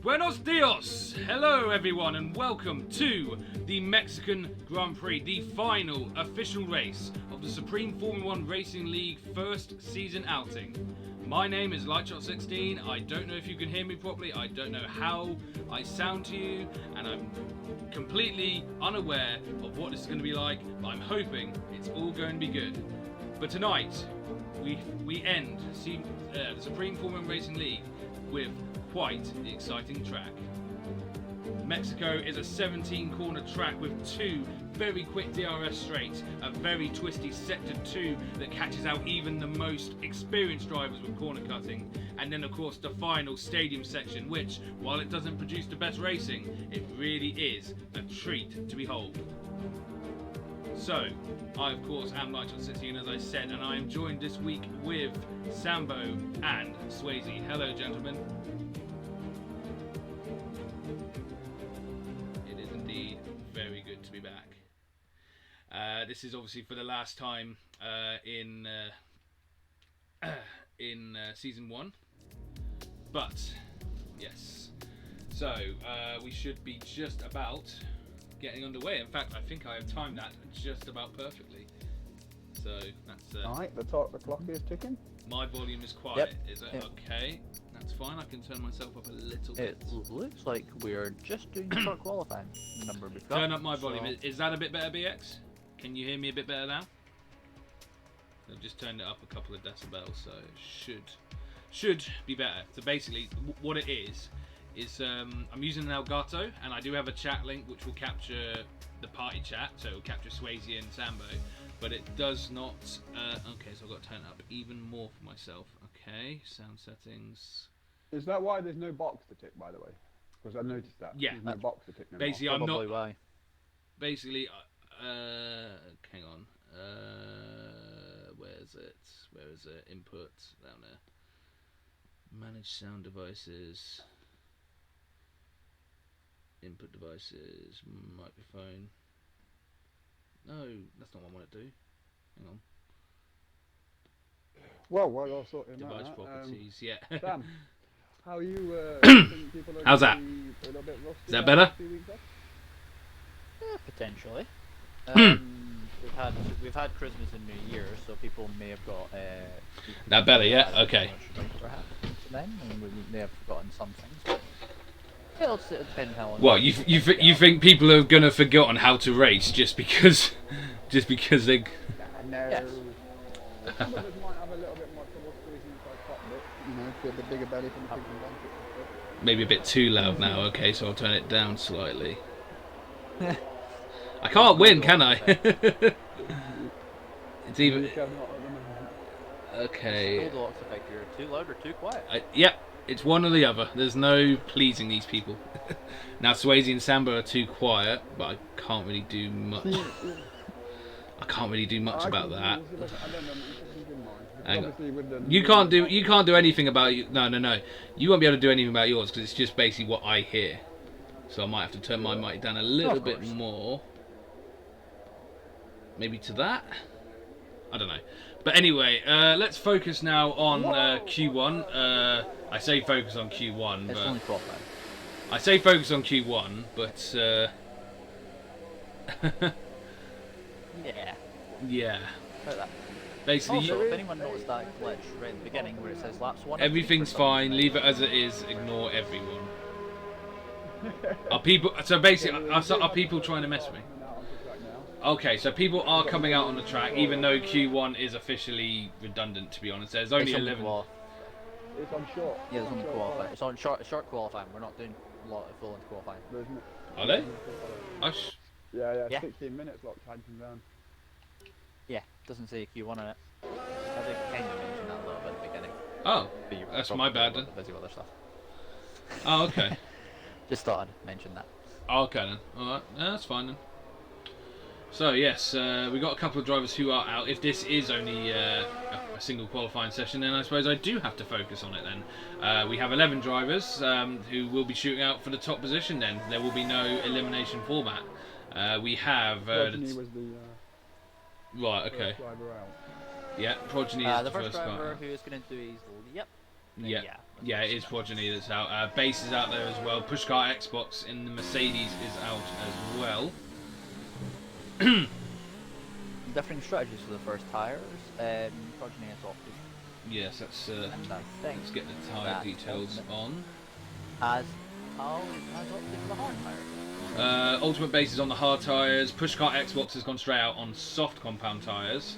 Buenos dias! Hello everyone and welcome to the Mexican Grand Prix, the final official race of the Supreme Formula 1 Racing League first season outing. My name is Lightshot16, I don't know if you can hear me properly, I don't know how I sound to you, and I'm completely unaware of what this is going to be like, but I'm hoping it's all going to be good. But tonight, we end the Supreme Formula 1 Racing League with quite the exciting track. Mexico is a 17 corner track with two very quick DRS straights, a very twisty sector 2 that catches out even the most experienced drivers with corner cutting, and then of course the final stadium section, which, while it doesn't produce the best racing, it really is a treat to behold. So, I of course am Lightshot16 as I said, and I am joined this week with Sambo and Swayze. Hello gentlemen. It is indeed very good to be back. This is obviously for the last time in season 1, but yes, so we should be just about getting underway. In fact, I think I have timed that just about perfectly. So that's alright, the clock is ticking. My volume is quiet. Yep. Is it? Yep. Okay, that's fine. I can turn myself up a little bit. It looks like we're just doing short qualifying. The number we've got. Turn up my volume. So... Is that a bit better, BX? Can you hear me a bit better now? I've just turned it up a couple of decibels, so it should be better. So basically, what it is I'm using an Elgato, and I do have a chat link which will capture the party chat, so it will capture Swayze and Sambo, but it does not. Okay, so I've got to turn it up even more for myself. Okay, sound settings. Is that why there's no box to tick, by the way? Because I noticed that. Yeah. There's no box to tick. No Basically, more. I'm Probably not. why. Basically, hang on. Where is it? Where is it? Input down there. Manage sound devices. Input devices. Microphone. No, that's not what I want to do. Hang on. Well, while you're sorting Device that out, properties. Yeah. Sam, how are you? Think people are How's gonna that? be a little bit rusty Is that after better? a few weeks off? Yeah, potentially. We've had Christmas and New Year, so people may have got. That better, yeah? Okay. Perhaps then, and we may have forgotten some things. It'll depend how long. Well, you think people are gonna forgotten how to race just because they. No. Yes. Some of us might have a little bit more trouble squeezing inside cockpit. You know, with the bigger belly from the pigs and blankets and stuff. Maybe a bit too loud now. Okay, so I'll turn it down slightly. I can't win, can I? It's even. You cannot at the moment. Okay. Goldilocks effect. You're too loud or too quiet. Yep, it's one or the other. There's no pleasing these people. Now Swayze and Sambo are too quiet, but I can't really do much. I can't really do much about that. I don't know. Keep in mind. Hang on. Obviously with the You can't do anything about you. No. You won't be able to do anything about yours because it's just basically what I hear. So I might have to turn my mic down a little bit more. Maybe to that. I don't know. But anyway, let's focus now on Q1. I say focus on Q1, It's but only qualifying. I say focus on Q1, but Yeah. yeah. Like that. Basically, Also, if anyone noticed that glitch right in the beginning where it says laps 1, everything's fine. Leave it as it is. Ignore everyone. Are people? So basically, are people trying to mess with me? Okay, so people are coming out on the track, even though Q1 is officially redundant. To be honest, there's only 11. It's on short. Yeah, it's on qualifying. It's on short qualifying. We're not doing a lot of full into qualifying. Are they? Yeah, Yeah. 16 minutes lock tightened down. Yeah, doesn't say Q1 on it. I think kind of mentioned that a little bit at the beginning. Oh, But you were that's probably my bad then. busy with other stuff. Oh, okay. Just thought I'd mention that. Oh, okay then. Alright, yeah, that's fine then. So yes, we got a couple of drivers who are out. If this is only a single qualifying session, then I suppose I do have to focus on it then. We have 11 drivers who will be shooting out for the top position then. There will be no elimination format. We have... Progeny was the right, okay. first driver out. Yeah, Progeny is The first guy driver out. who is going to do his... Yep. Yeah, Yeah, yeah, it is Progeny that's out. Base is out there as well. Pushcart Xbox in the Mercedes is out as well. Differing strategies for the first tyres. Progeny is off. Yes, that's. And I think Let's get the tyre that details on. has opted for the hard tyres. Ultimate Base is on the hard tyres. Pushcart Xbox has gone straight out on soft compound tyres.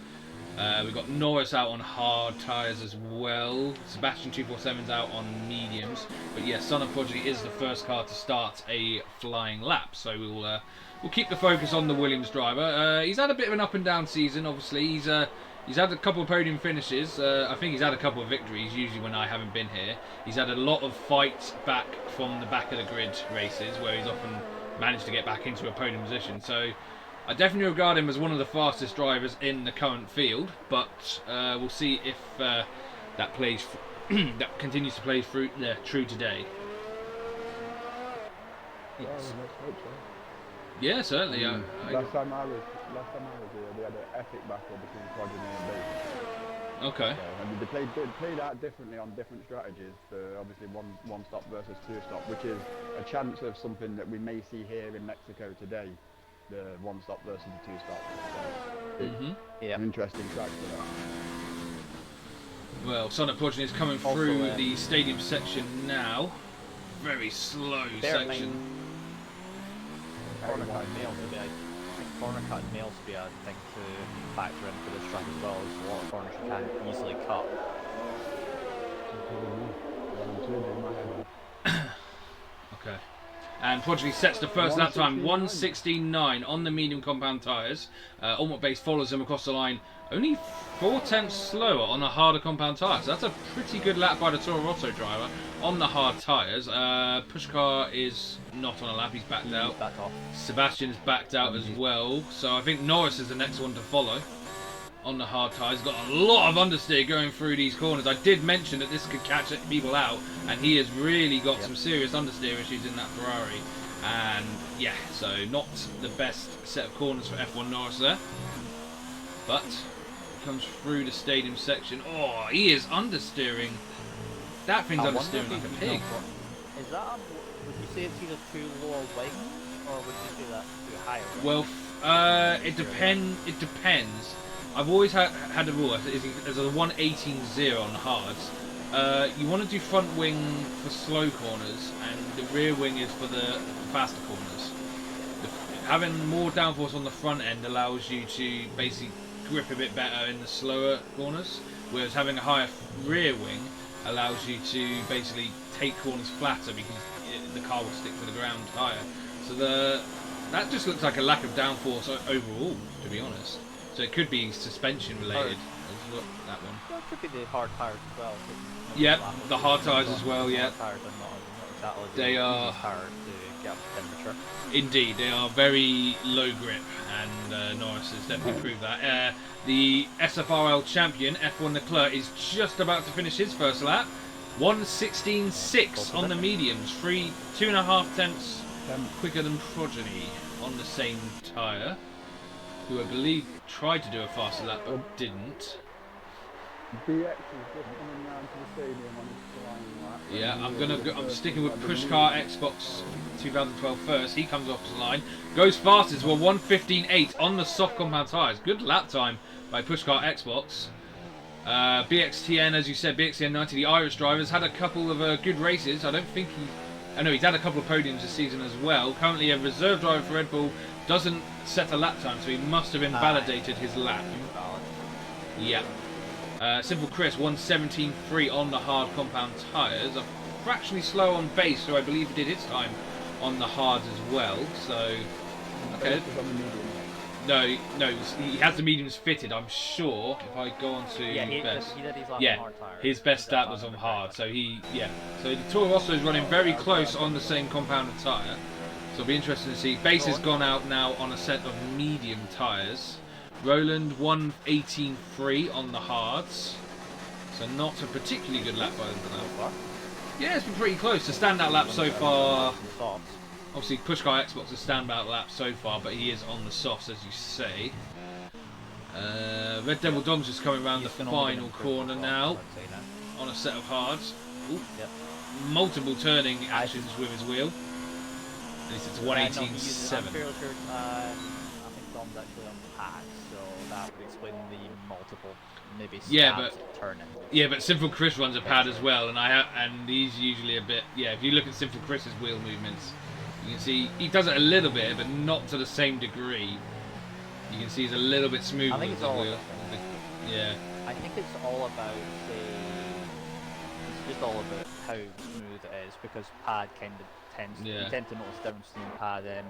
We've got Norris out on hard tyres as well. Sebastian 247's out on mediums. But yes, Son of Progeny is the first car to start a flying lap. So we'll keep the focus on the Williams driver. He's had a bit of an up and down season. Obviously, he's had a couple of podium finishes. I think he's had a couple of victories. Usually when I haven't been here, he's had a lot of fights back from the back of the grid races where he's often managed to get back into a podium position. So I definitely regard him as one of the fastest drivers in the current field, but we'll see if that plays that continues to play true today. Well, let's hope so. Yeah, certainly. Last time I was here, they had an epic battle between Progeny and Base. Okay. And they played out differently on different strategies. Obviously, one stop versus two stop, which is a chance of something that we may see here in Mexico today. The one stop versus the two stop. So Yeah. an interesting track for that. Well, Son of Progeny is coming Also, through the stadium section now. Very slow section. Corner cut nails would be I think corner cut nails would be a thing to factor in for this track as well. There's a lot of corners you can't easily cut. Okay. And Progeny sets the first lap time, 1:16.9 on the medium compound tyres. Ultimate Base follows him across the line, only 4/10 slower on the harder compound tyres. So that's a pretty good lap by the Toro Rosso driver on the hard tyres. Pushkar is not on a lap, he's backed out. Back off. Sebastian is backed out as well. So I think Norris is the next one to follow on the hard tyres. Got a lot of understeer going through these corners. I did mention that this could catch people out, and he has really got some serious understeer issues in that Ferrari. And yeah, so not the best set of corners for F1 Norris there. But comes through the stadium section. Oh, he is understeering. That thing's understeering like a pig. Is that would you say it's either too low a wing, or would you say that's too high a wing? Well, it depends. I've always had a rule. There's a 1:18.0 on the hards. You want to do front wing for slow corners, and the rear wing is for the faster corners. Having more downforce on the front end allows you to basically grip a bit better in the slower corners, whereas having a higher rear wing allows you to basically take corners flatter because the car will stick to the ground higher. So that just looks like a lack of downforce overall, to be honest. So it could be suspension related as well, that one. Well, it could be the hard tyres as well. Yep, the hard tyres as well, yeah. Hard tyres are not exactly They are hard to get up to temperature. Indeed, they are very low grip, and Norris has definitely proved that. The SFRL champion, F1 Leclerc, is just about to finish his first lap. 1:16.6 on the mediums, 2.5 tenths quicker than Progeny on the same tyre, who I believe tried to do a faster lap but didn't. BX is just coming round to the stadium on his flying lap. Yeah, I'm sticking with Pushkar Xbox 2012 first. He comes off the line, goes fastest. Well, 1:15.8 on the soft compound tyres. Good lap time by Pushkar Xbox. BXTN, as you said, BXTN 90, the Irish drivers, had a couple of good races. I don't think he's had a couple of podiums this season as well. Currently a reserve driver for Red Bull, doesn't set a lap time, so he must have invalidated his lap. Yeah. Simple Chris, 1:17.3 on the hard compound tyres. A fractionally slow on base, so I believe he did his time on the hards as well. So, okay. No, he has the mediums fitted, I'm sure. If I go on to he best. did his lap Yeah, on hard tyres. his best stat was on hard, so So the Toro Rosso is running very close on the same compounded tyre. So it'll be interesting to see. Base has gone out now on a set of medium tyres. Roland 1:18.3 on the hards. So not a particularly good lap by them now. Yeah, it's been pretty close. The standout lap so far. Obviously, Pushkar Xbox is standout lap so far, but he is on the softs, as you say. Red Devil Dom's just coming around the final corner now on a set of hards. Ooh, Yep. multiple turning actions with his wheel. At least it's a No, he 118.7. I'm fairly sure. I think Dom's actually on pad, so that would explain the multiple, maybe Yeah, stabs at turning. Yeah, but Sinful Chris runs a pad as well, and he's usually a bit. Yeah, if you look at Sinful Chris's wheel movements, you can see he does it a little bit, but not to the same degree. You can see he's a little bit smoother I think with it's the all wheel. Yeah. I think it's all about it's just all about how smooth it is because pad kind of tends. Yeah. You tend to notice difference between pad and.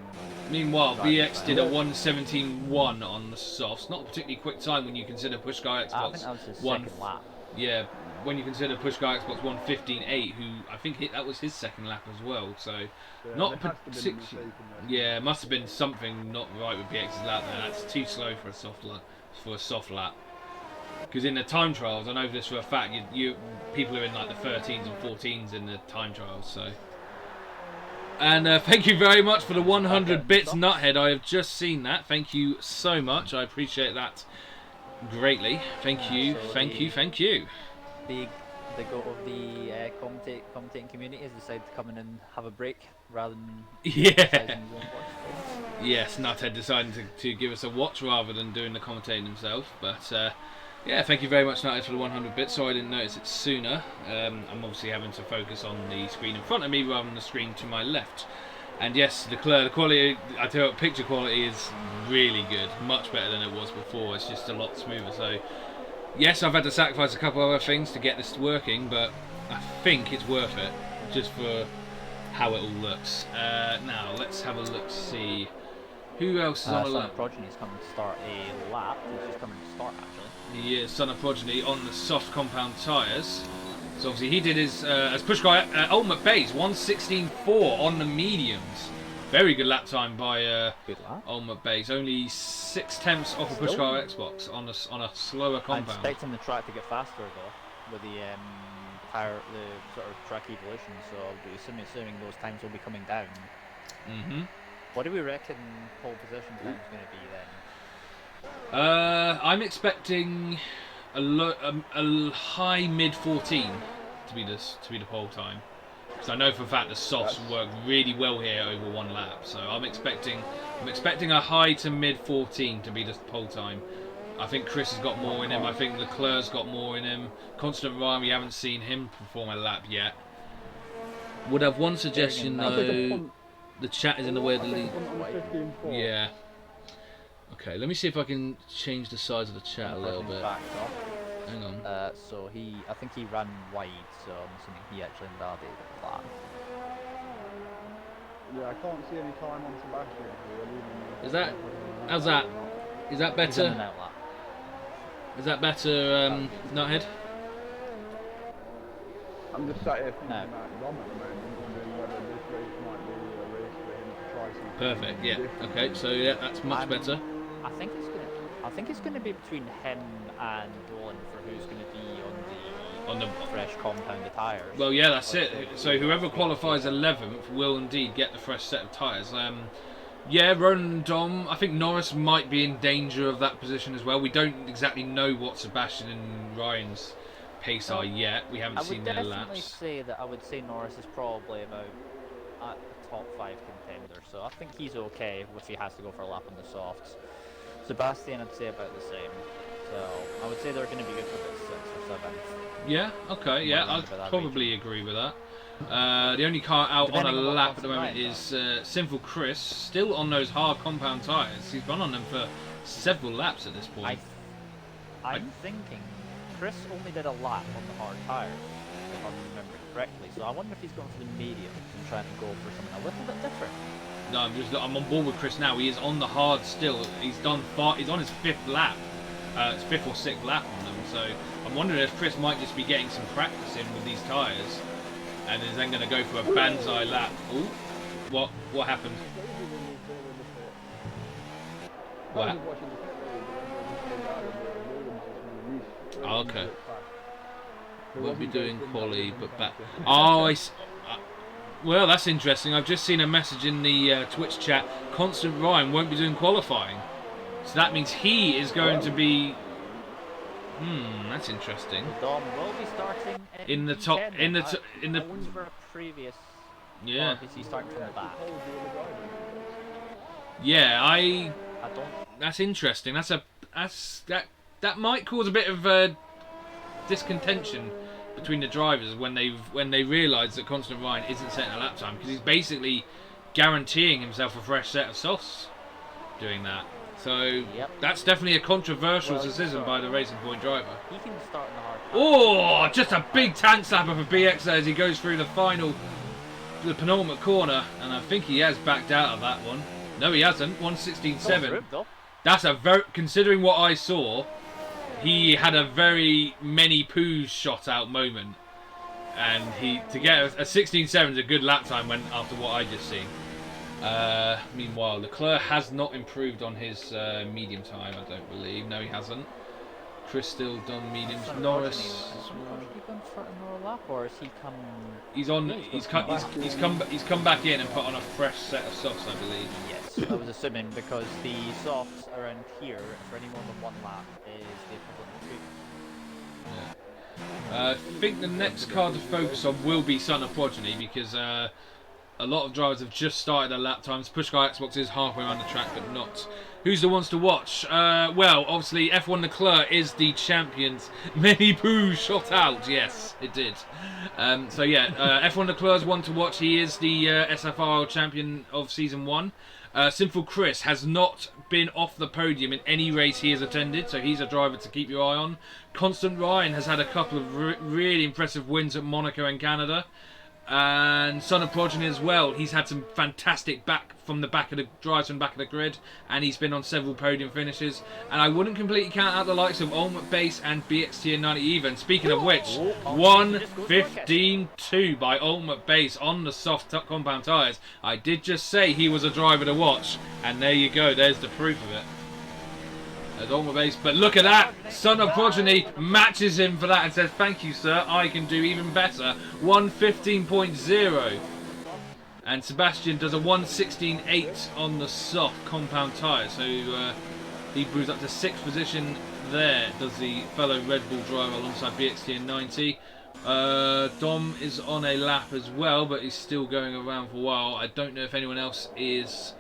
Meanwhile, Right, BX right. did a 117.1 on the softs. Not a particularly quick time when you consider Pushkai I think Xbox that was his one. second lap. Yeah, when you consider Pushkai Xbox 115.8, who I think that was his second lap as well. So Yeah, not there has to be a particularly. mistake in there. Yeah, must have been something not right with BX's lap there. That's too slow for a soft lap. Because in the time trials, I know this for a fact. You people are in like the 13s and 14s in the time trials. So. And thank you very much for the 100 bits, Nuthead. I have just seen that. Thank you so much. I appreciate that greatly. Thank you, so thank you, thank you. The goat of the commentating community has decided to come in and have a break rather than Yeah. exercising his own voice. Yes, Nuthead decided to give us a watch rather than doing the commentating himself. But yeah, thank you very much, Nuthead, for the 100 bits. Sorry I didn't notice it sooner. I'm obviously having to focus on the screen in front of me rather than the screen to my left. And yes, the quality, I tell you what, picture quality is really good. Much better than it was before. It's just a lot smoother. So yes, I've had to sacrifice a couple other things to get this working, but I think it's worth it just for how it all looks. Now, let's have a look, see. Who else is on the Son lap? of Progeny's coming to start a lap. He's just coming to start actually. He is Son of Progeny on the soft compound tyres. So obviously he did his, as Pushkai Ultimate Base, 116.4 on the mediums. Very good lap time by Good lap. Ultimate Base. Only 6/10 off of Pushkai Xbox on a slower I'm compound. expecting the track to get faster though, with the the sort of track evolution. So I'll be assuming those times will be coming down. What do we reckon pole position time is going to be then? I'm expecting a high mid 14 to be the pole time. Because I know for a fact the softs work really well here over one lap. So I'm expecting a high to mid 14 to be the pole time. I think Chris has got more in him. I think Leclerc's got more in him. Constant Ryan, we haven't seen him perform a lap yet. Would have one suggestion though. The chat is in the way of the lead. Yeah. Okay, let me see if I can change the size of the chat a little bit. Backed off. Hang on. So I think he ran wide, so I'm assuming he actually invalidated the lap. Yeah, I can't see any time on Sebastian. Is that? How's that? Is that He's in and better? out lap. Is that better, Nuthead? I'm just sat here thinking No. about Dom at the moment, wondering whether this race might be a race for him to try something. Perfect. Yeah. different. Okay. So yeah, that's much better. I think it's gonna be between him and Dolan for who's gonna be On the. fresh compounded tyres. Well, yeah, that's it. So whoever qualifies 11th will indeed get the fresh set of tyres. Yeah, Ronan and Dom. I think Norris might be in danger of that position as well. We don't exactly know what Sebastian and Ryan's pace are yet. We haven't I seen would their definitely laps. say that I would say Norris is probably about a top 5 contender, so I think he's okay if he has to go for a lap on the softs. Sebastian, I'd say about the same. So I would say they're going to be good for about 6th or 7th. Yeah, okay, yeah, Might I'd be that probably agree with that. The only car out on a Depending on what lap at comes the moment tonight, is Sinful Chris, still on those hard compound tyres. He's gone on them for several laps at this point. I'm thinking Chris only did a lap on the hard tyres, if I remember correctly. So I wonder if he's going for the medium and trying to go for something a little bit different. No, I'm on board with Chris now. He is on the hard still. He's on his 5th lap. It's 5th or 6th lap on them. So I'm wondering if Chris might just be getting some practice in with these tyres, and is then going to go for a banzai lap. Ooh, what happened? What? I was watching the pit road, Oh, okay. There Won't be wasn't doing Jason quali, Button but back. back. Oh, well, that's interesting. I've just seen a message in the Twitch chat. Constant Ryan won't be doing qualifying, so that means he is going to be. That's interesting. Dom will be starting In the top, P10 in the then. in the I wonder where previous. yeah, Or is he starting from the back? yeah. I don't. That's interesting. That might cause a bit of discontention between the drivers when they realise that Constant Ryan isn't setting a lap time, because he's basically guaranteeing himself a fresh set of softs doing that. So that's definitely a controversial decision by the Racing Point driver. He can start in the hard. Oh, just a big tank slapper for BX there as he goes through the penultimate corner, and I think he has backed out of that one. No, he hasn't. 1:16.7. That's a very, considering what I saw, he had a very many poos shot out moment, and to get a 16.7 is a good lap time after what I just seen. Meanwhile, Leclerc has not improved on his medium time, I don't believe. No, he hasn't. Chris still done mediums. Norris. Has he gone for another lap, or is he come? He's come back in and put on a fresh set of softs, I believe. Yes, I was assuming, because the softs around here for any more than one lap is the equivalent of 2. Yeah. I think the next car to focus on will be Son of Progeny, because a lot of drivers have just started their lap times. Pushcar Xbox is halfway around the track, but not. Who's the ones to watch? Well, obviously F1 Leclerc is the champions. Many poos shot out. Yes, it did. So yeah, F1 Leclerc's one to watch. He is the SFR champion of Season 1. Sinful Chris has not been off the podium in any race he has attended, so he's a driver to keep your eye on. Constant Ryan has had a couple of really impressive wins at Monaco and Canada. And Son of Progeny as well. He's had some fantastic drives from the back of the grid, and he's been on several podium finishes. And I wouldn't completely count out the likes of Ultimate Base and BXT90 even. Speaking of which, 1:15.2 by Ultimate Base on the soft compound tyres. I did just say he was a driver to watch, and there you go. There's the proof of it. Base. But look at that! Son of Progeny matches him for that and says, "Thank you, sir. I can do even better." 1:15.0. And Sebastian does a 1:16.8 on the soft compound tyre. So he moves up to 6th position there, does the fellow Red Bull driver alongside BXT and 90. Dom is on a lap as well, but he's still going around for a while. I don't know if anyone else is.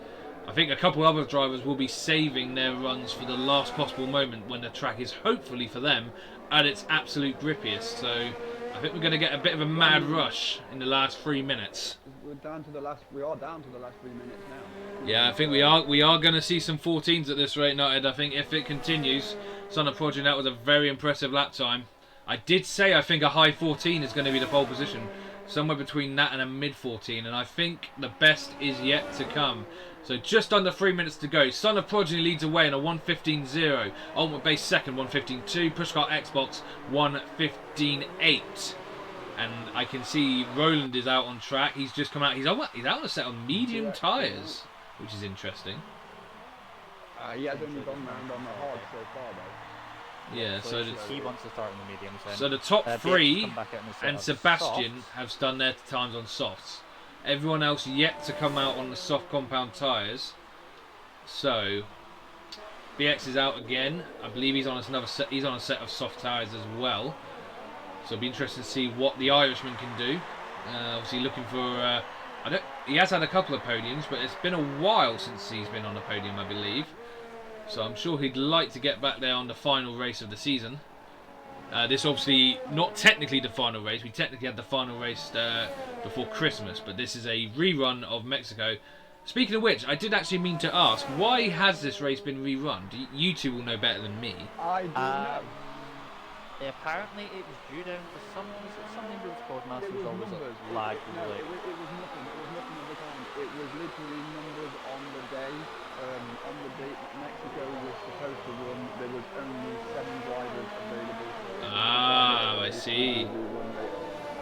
I think a couple other drivers will be saving their runs for the last possible moment when the track is, hopefully for them, at its absolute grippiest. So I think we're going to get a bit of a mad rush in the last 3 minutes. We are down to the last 3 minutes now. Yeah, I think we are going to see some 14s at this rate, United. I think if it continues, Son of Progeny, that was a very impressive lap time. I did say I think a high 14 is going to be the pole position. Somewhere between that and a mid 14, and I think the best is yet to come. So just under 3 minutes to go. Son of Progeny leads away in a 1:15.0. Ultimate Base second, 1:15.2. Pushcar Xbox 1:15.8. And I can see Roland is out on track. He's just come out. He's out on a set on medium tyres, which is interesting. He has only gone round on the hard so far, though. Yeah, so he wants to start in the mediums. So the top three and Sebastian softs have done their times on softs. Everyone else yet to come out on the soft compound tyres. So BX is out again. I believe he's on another set. He's on a set of soft tyres as well. So it'll be interesting to see what the Irishman can do. Obviously looking for. He has had a couple of podiums, but it's been a while since he's been on a podium, I believe. So I'm sure he'd like to get back there on the final race of the season. This obviously not technically the final race. We technically had the final race before Christmas, but this is a rerun of Mexico. Speaking of which, I did actually mean to ask, why has this race been rerun? You two will know better than me. I do know. Apparently it was due down to something with Codemasters always lag. No, it was nothing. It was nothing at the time. It was literally numbers on the day. On the date Mexico was supposed to run, there was only 7 drivers available. Ah, I see.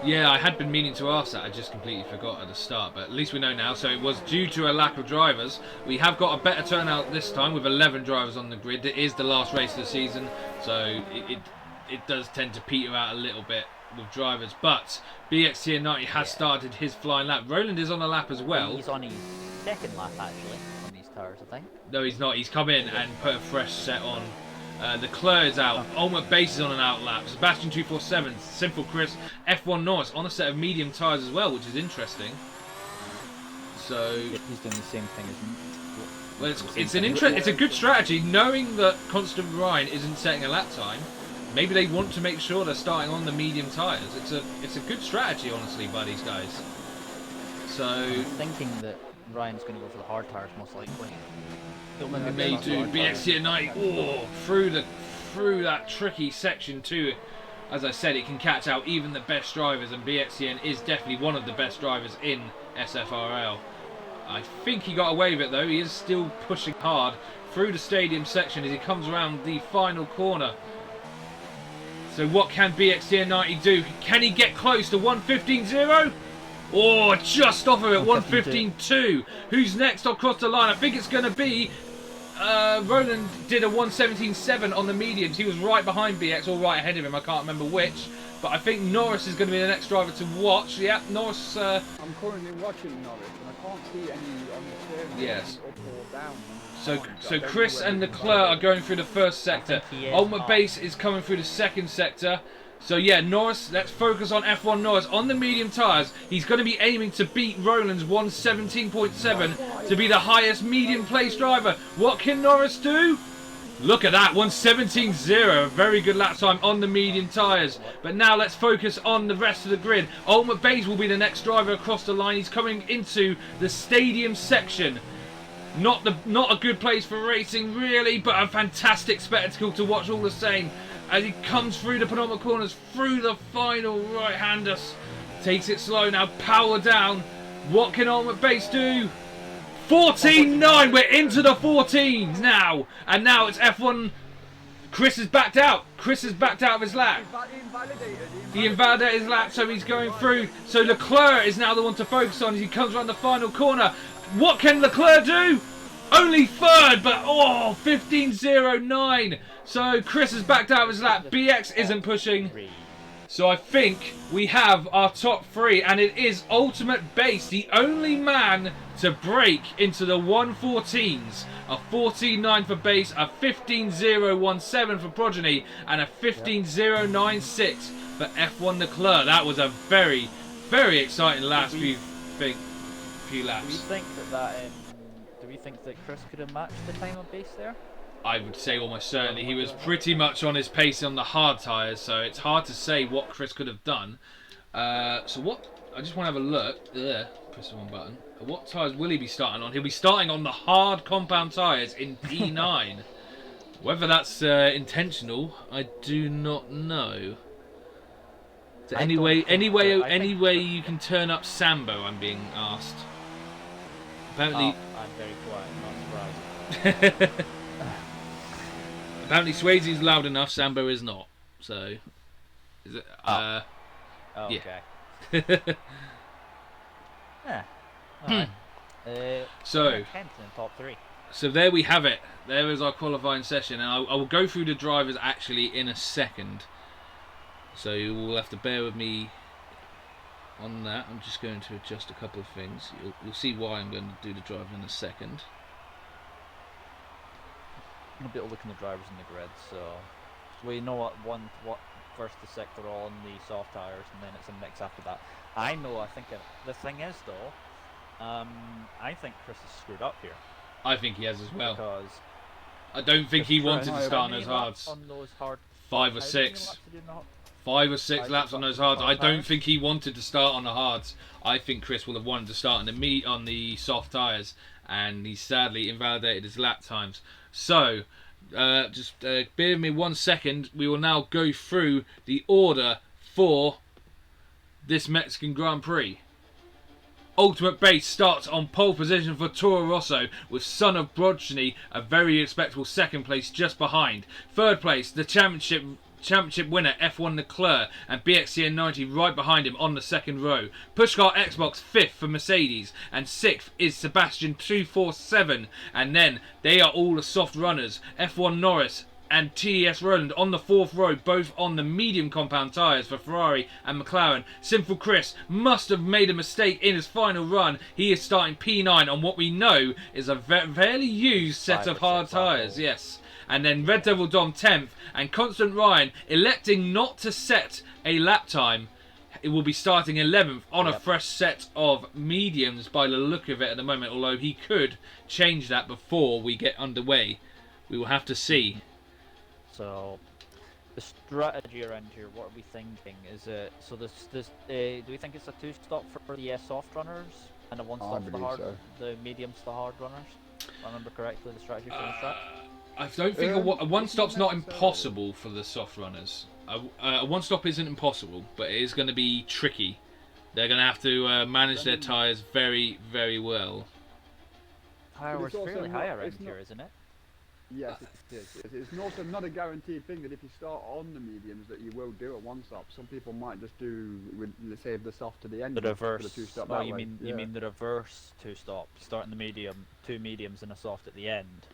Yeah, I had been meaning to ask that. I just completely forgot at the start, but at least we know now. So it was due to a lack of drivers. We have got a better turnout this time with 11 drivers on the grid. It is the last race of the season, so it does tend to peter out a little bit with drivers. But BXT90 has started his flying lap. Roland is on a lap as well. He's on his second lap actually on these tires, I think. No, he's not. He's come in and put a fresh set on. Leclerc is out. Ultimate Base is on an outlap. Sebastian 247, Simple Chris, F1 Norris on a set of medium tyres as well, which is interesting. So He's doing the same thing, isn't he? well, it's a good strategy, knowing that Constant Ryan isn't setting a lap time. Maybe they want to make sure they're starting on the medium tyres. It's a good strategy, honestly, by these guys. So I'm thinking that Ryan's going to go for the hard tyres most likely. it may do. BXC at night, through that tricky section too. As I said, it can catch out even the best drivers, and BXCN is definitely one of the best drivers in SFRL. I think he got away with it though. He is still pushing hard through the stadium section as he comes around the final corner. So what can BXCN90 do? Can he get close to 1:15.0? Oh, just off of it, 1:15.2. Who's next across the line? I think it's going to be Roland did a 1:17.7 on the mediums. He was right behind BX, or right ahead of him. I can't remember which. But I think Norris is going to be the next driver to watch. Yeah, Norris. I'm currently watching Norris, and I can't see any on the steering wheel, Yes. up or down. So Chris and Leclerc are going through the first sector. Ultimate Base is coming through the second sector. So yeah, Norris, let's focus on F1 Norris on the medium tyres. He's going to be aiming to beat Roland's 1:17.7 to be the highest medium place driver. What can Norris do? Look at that, 1:17.0, a very good lap time on the medium tyres. But now let's focus on the rest of the grid. Ultimate Base will be the next driver across the line. He's coming into the stadium section. Not a good place for racing really, but a fantastic spectacle to watch all the same. As he comes through the penultimate corners, through the final right-hander. Takes it slow now, power down. What can Ultimate Base do? 14.9, we're into the 14s now. And now it's F1. Chris has backed out. Chris has backed out of his lap. He invalidated his lap, so he's going through. So Leclerc is now the one to focus on as he comes around the final corner. What can Leclerc do? Only third, but 15.09. So Chris has backed out of his lap. BX isn't pushing. So I think we have our top three, and it is Ultimate Base, the only man to break into the 1:14s. A 14.9 for Base, a 15.017 for Progeny, and a 15.096 for F1 Leclerc. That was a very, very exciting last few laps. Do we think that Chris could have matched the time of Base there? I would say almost certainly. He was pretty much on his pace on the hard tyres, so it's hard to say what Chris could have done. So what? I just want to have a look. Press the wrong button. What tyres will he be starting on? He'll be starting on the hard compound tyres in P9. Whether that's intentional, I do not know. So any way you can turn up Sambo, I'm being asked. Apparently, I'm very quiet, not surprised. Apparently Swayze's loud enough, Sambo is not. So, is it? Okay. Yeah. So, Kent in top 3. So there we have it. There is our qualifying session, and I will go through the drivers actually in a second. So you will have to bear with me on that. I'm just going to adjust a couple of things. You'll see why I'm going to do the driver in a second. A bit of look in the drivers in the grid, so we know what first the sector all on the soft tires, and then it's a mix after that. I think the thing is though, I think Chris has screwed up here. I think he has as well. Because I don't think he wanted to start on those hards. 5 or 6. 5 or 6 laps on those hards. I don't think he wanted to start on the hards. I think Chris will have wanted to start on the soft tyres, and he sadly invalidated his lap times. So, just bear with me 1 second. We will now go through the order for this Mexican Grand Prix. Ultimate Base starts on pole position for Toro Rosso, with Son of Progeny a very respectable second place just behind. Third place, the championship winner F1 Leclerc, and BXCN90 right behind him on the second row. Pushcar Xbox 5th for Mercedes, and 6th is Sebastian 247, and then they are all the soft runners. F1 Norris and TES Roland on the 4th row, both on the medium compound tyres for Ferrari and McLaren. Sinful Chris must have made a mistake in his final run. He is starting P9 on what we know is a fairly used set of hard tyres. Yes. and then Red Devil Dom 10th, and Constant Ryan electing not to set a lap time. It will be starting 11th on a fresh set of mediums by the look of it at the moment, although he could change that before we get underway. We will have to see. So, the strategy around here, what are we thinking? Is it so? Do we think it's a 2-stop for the soft runners and a 1-stop for the mediums to the hard runners? If I remember correctly, the strategy for the strat. I don't think a 1-stop's not impossible for the soft runners. A 1-stop isn't impossible, but it is going to be tricky. They're going to have to manage their tyres very, very well. Power's fairly high around here, isn't it? Yes, it is. It's also not a guaranteed thing that if you start on the mediums that you will do a 1-stop. Some people might just do, let's say, the soft to the end. The reverse. For the 2-stop Oh, that you way. mean the reverse 2-stop, starting the medium, 2 mediums and a soft at the end.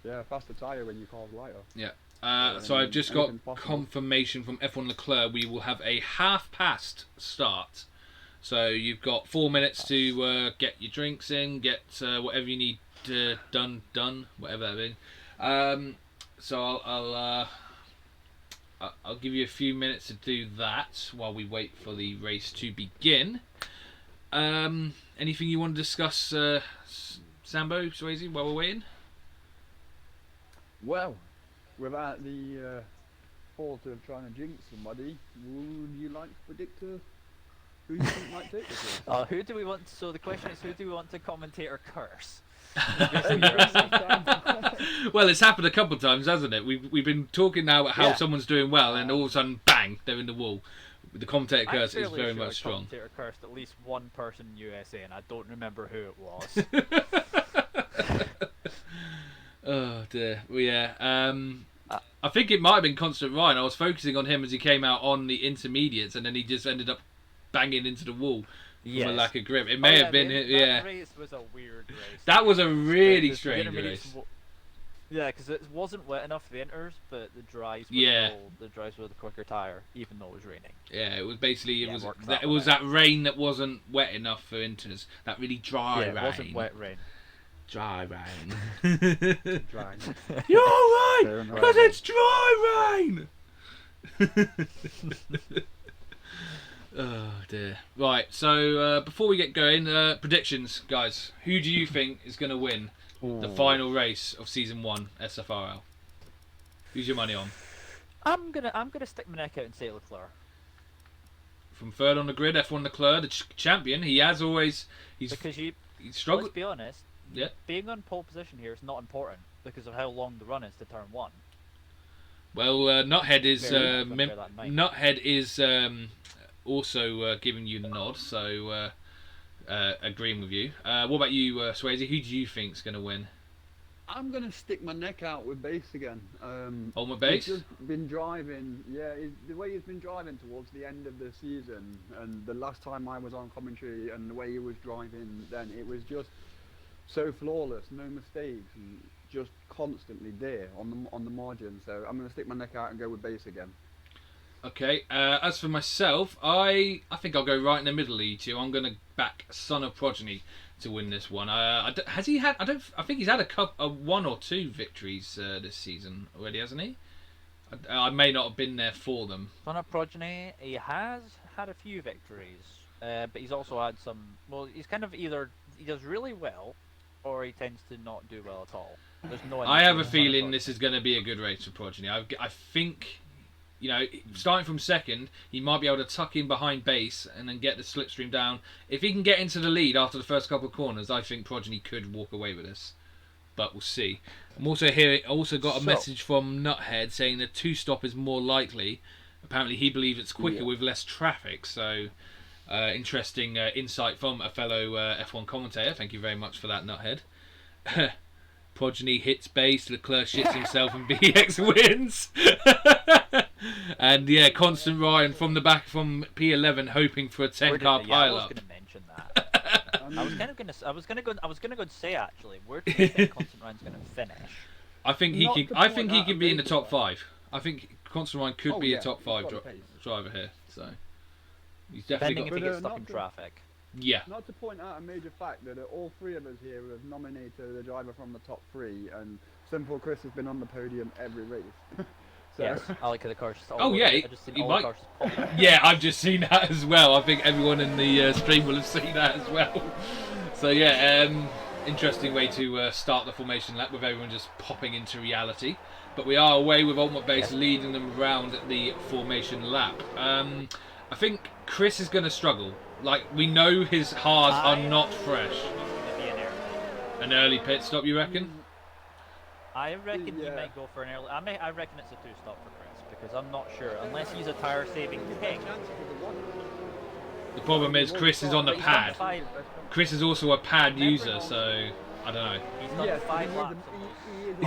Yeah, faster tyre when your car's lighter. Yeah. So I've just got confirmation from F1 Leclerc. We will have a half-past start. So you've got 4 minutes to get your drinks in, get whatever you need done, whatever that means. So I'll give you a few minutes to do that while we wait for the race to begin. Anything you want to discuss, Sambo, Swayze, while we're waiting? Well, without the fault of trying to jinx somebody, would you like to predict who you think might take this race? Who do we want? So the question is, who do we want to commentate or curse? Well, it's happened a couple of times, hasn't it? We've been talking now about how someone's doing well, and all of a sudden, bang, they're in the wall. The commentator curse is very much strong. Commentator cursed at least one person in USA, and I don't remember who it was. Oh dear. Well, yeah. I think it might have been Constant Ryan. I was focusing on him as he came out on the intermediates, and then he just ended up banging into the wall from a lack of grip. It may have been. That race was a weird race. That was a really strange race. Yeah, because it wasn't wet enough for the inters, but the dries were the dries were the quicker tyre, even though it was raining. Yeah, it was basically it was that rain that wasn't wet enough for inters. That really dry rain. It wasn't wet rain. Dry rain. Dry. You're right, because it's dry rain. Oh dear. Right, so before we get going, predictions, guys. Who do you think is going to win the final race of season 1 SFRL? Who's your money on? I'm gonna stick my neck out and say Leclerc. From third on the grid, F1 Leclerc, the champion. He has always he's struggled. Let's be honest. Yeah. Being on pole position here is not important because of how long the run is to turn 1. Well, Nuthead is also giving you the nod, so agreeing with you. What about you, Swayze? Who do you think's going to win? I'm going to stick my neck out with Base again. On my Base? He's just been driving, the way he's been driving towards the end of the season, and the last time I was on commentary and the way he was driving then, it was just so flawless, no mistakes, and just constantly there on the margin. So I'm going to stick my neck out and go with Base again. Okay. As for myself, I think I'll go right in the middle of you two. I'm going to back Son of Progeny to win this one. Has he had? I think he's had a 1 or 2 victories this season already, hasn't he? I may not have been there for them. Son of Progeny, he has had a few victories, but he's also had some. Well, he's kind of either he does really well, or he tends to not do well at all. There's no. I have a feeling this is going to be a good race for Progeny. I think, you know, starting from second, he might be able to tuck in behind Base and then get the slipstream down. If he can get into the lead after the first couple of corners, I think Progeny could walk away with this. But we'll see. I'm also here. I also got a message from Nuthead saying that 2-stop is more likely. Apparently, he believes it's quicker with less traffic. So, interesting insight from a fellow F1 commentator. Thank you very much for that, Nuthead. Progeny hits Base, Leclerc shits himself, and BX wins. And yeah, Constant Ryan from the back from P11 hoping for a 10-car pileup. I was going to mention that. I was gonna go and say actually, where do you think Constant Ryan's going to finish? I think he can be in the top 5. I think Constant Ryan could be a top 5 driver here. So he's definitely depending if he gets stuck in traffic. Yeah. Not to point out a major fact that all three of us here have nominated a driver from the top three, and Simple Chris has been on the podium every race. So, Yes, I like the cars. Oh, yeah, I just seen he all might- the cars pop up. Yeah, I've just seen that as well. I think everyone in the stream will have seen that as well. So yeah, interesting way to start the formation lap with everyone just popping into reality. But we are away with Ultimate Base leading them around the formation lap. I think Chris is going to struggle. Like, we know his hards are not fresh. Maybe an early. An early pit stop, you reckon? I reckon he Yeah. might go for an early. I reckon it's a 2-stop for Chris because I'm not sure unless he's a tire saving king. The problem is Chris is on the But he's done pad. five- Chris is also a pad user, so I don't know. He's done Yes, 5 he is laps.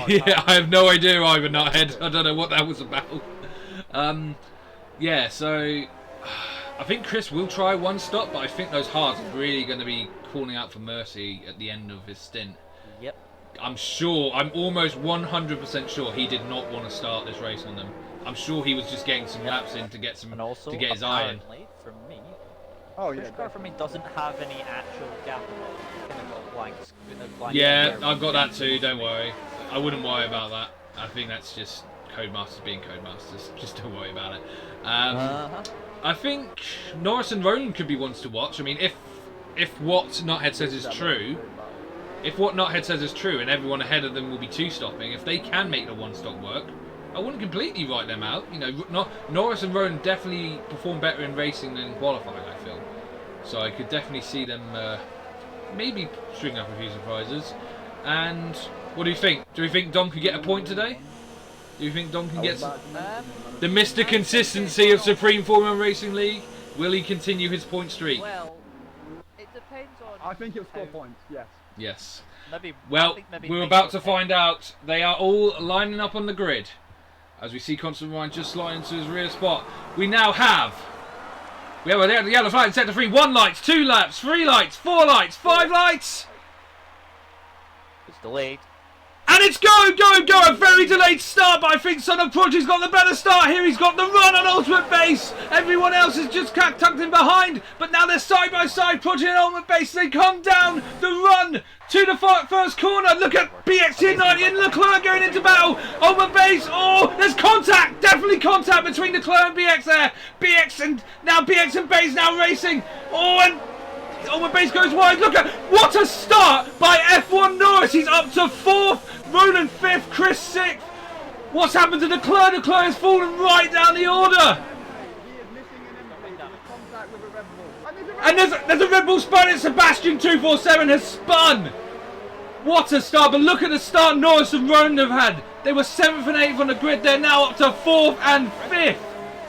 he is Yeah, I have no idea either, Nuthead. I don't know what that was about. Yeah, so I think Chris will try one stop, but I think those hards are really going to be calling out for mercy at the end of his stint. Yep. I'm almost 100% sure he did not want to start this race on them. I'm sure he was just getting some laps in to get And also, to get his eye in. apparently, for me, Oh this yeah, car for me doesn't have any actual gap at all. Kind of got blanks. Blank Yeah, there. I've got that too, don't worry. I wouldn't worry about that. I think that's just Codemasters being Codemasters. Just don't worry about it. Uh-huh. I think Norris and Ronan could be ones to watch. I mean, if what Knothead says is true, and everyone ahead of them will be two-stopping, if they can make the one-stop work, I wouldn't completely write them out. You know, Norris and Ronan definitely perform better in racing than in qualifying, I feel. So I could definitely see them maybe string up a few surprises. And what do you think? Do you think Dom could get a point today? Do you think Dom can get the Mr. Consistency of Supreme Formula One Racing League? Will he continue his point streak? Well, it depends on. I think he'll score how- points. Yes. Yes. Maybe. I Well, think maybe we're Mike about will to take- find out. They are all lining up on the grid. As we see Constant Ryan just sliding into his rear spot. We now have... We have a yellow flag in sector 3. 1 lights, 2 laps, 3 lights, 4 lights, 5 lights! It's delayed. And it's go! A very delayed start, but I think Son of Prodigy's got the better start here. He's got the run on Ultimate Base. Everyone else is just tucked in behind, but now they're side by side. Prodigy and Ultimate Base, they come down the run to the first corner. Look at BXT90 and Leclerc going into battle. Ultimate Base, oh, there's contact. Definitely contact between Leclerc and BX there. BX and Base now racing. Oh, and Ultimate Base goes wide. Look at what a start by F1 Norris. He's up to 4th. Ronan 5th. Chris 6th. What's happened to Leclerc? Leclerc has fallen right down the order. He is missing an impact contact with a Red Bull. And there's a Red Bull spun. It's Sebastian 247 has spun. What a start. But look at the start Norris and Ronan have had. They were 7th and 8th on the grid. They're now up to 4th and 5th.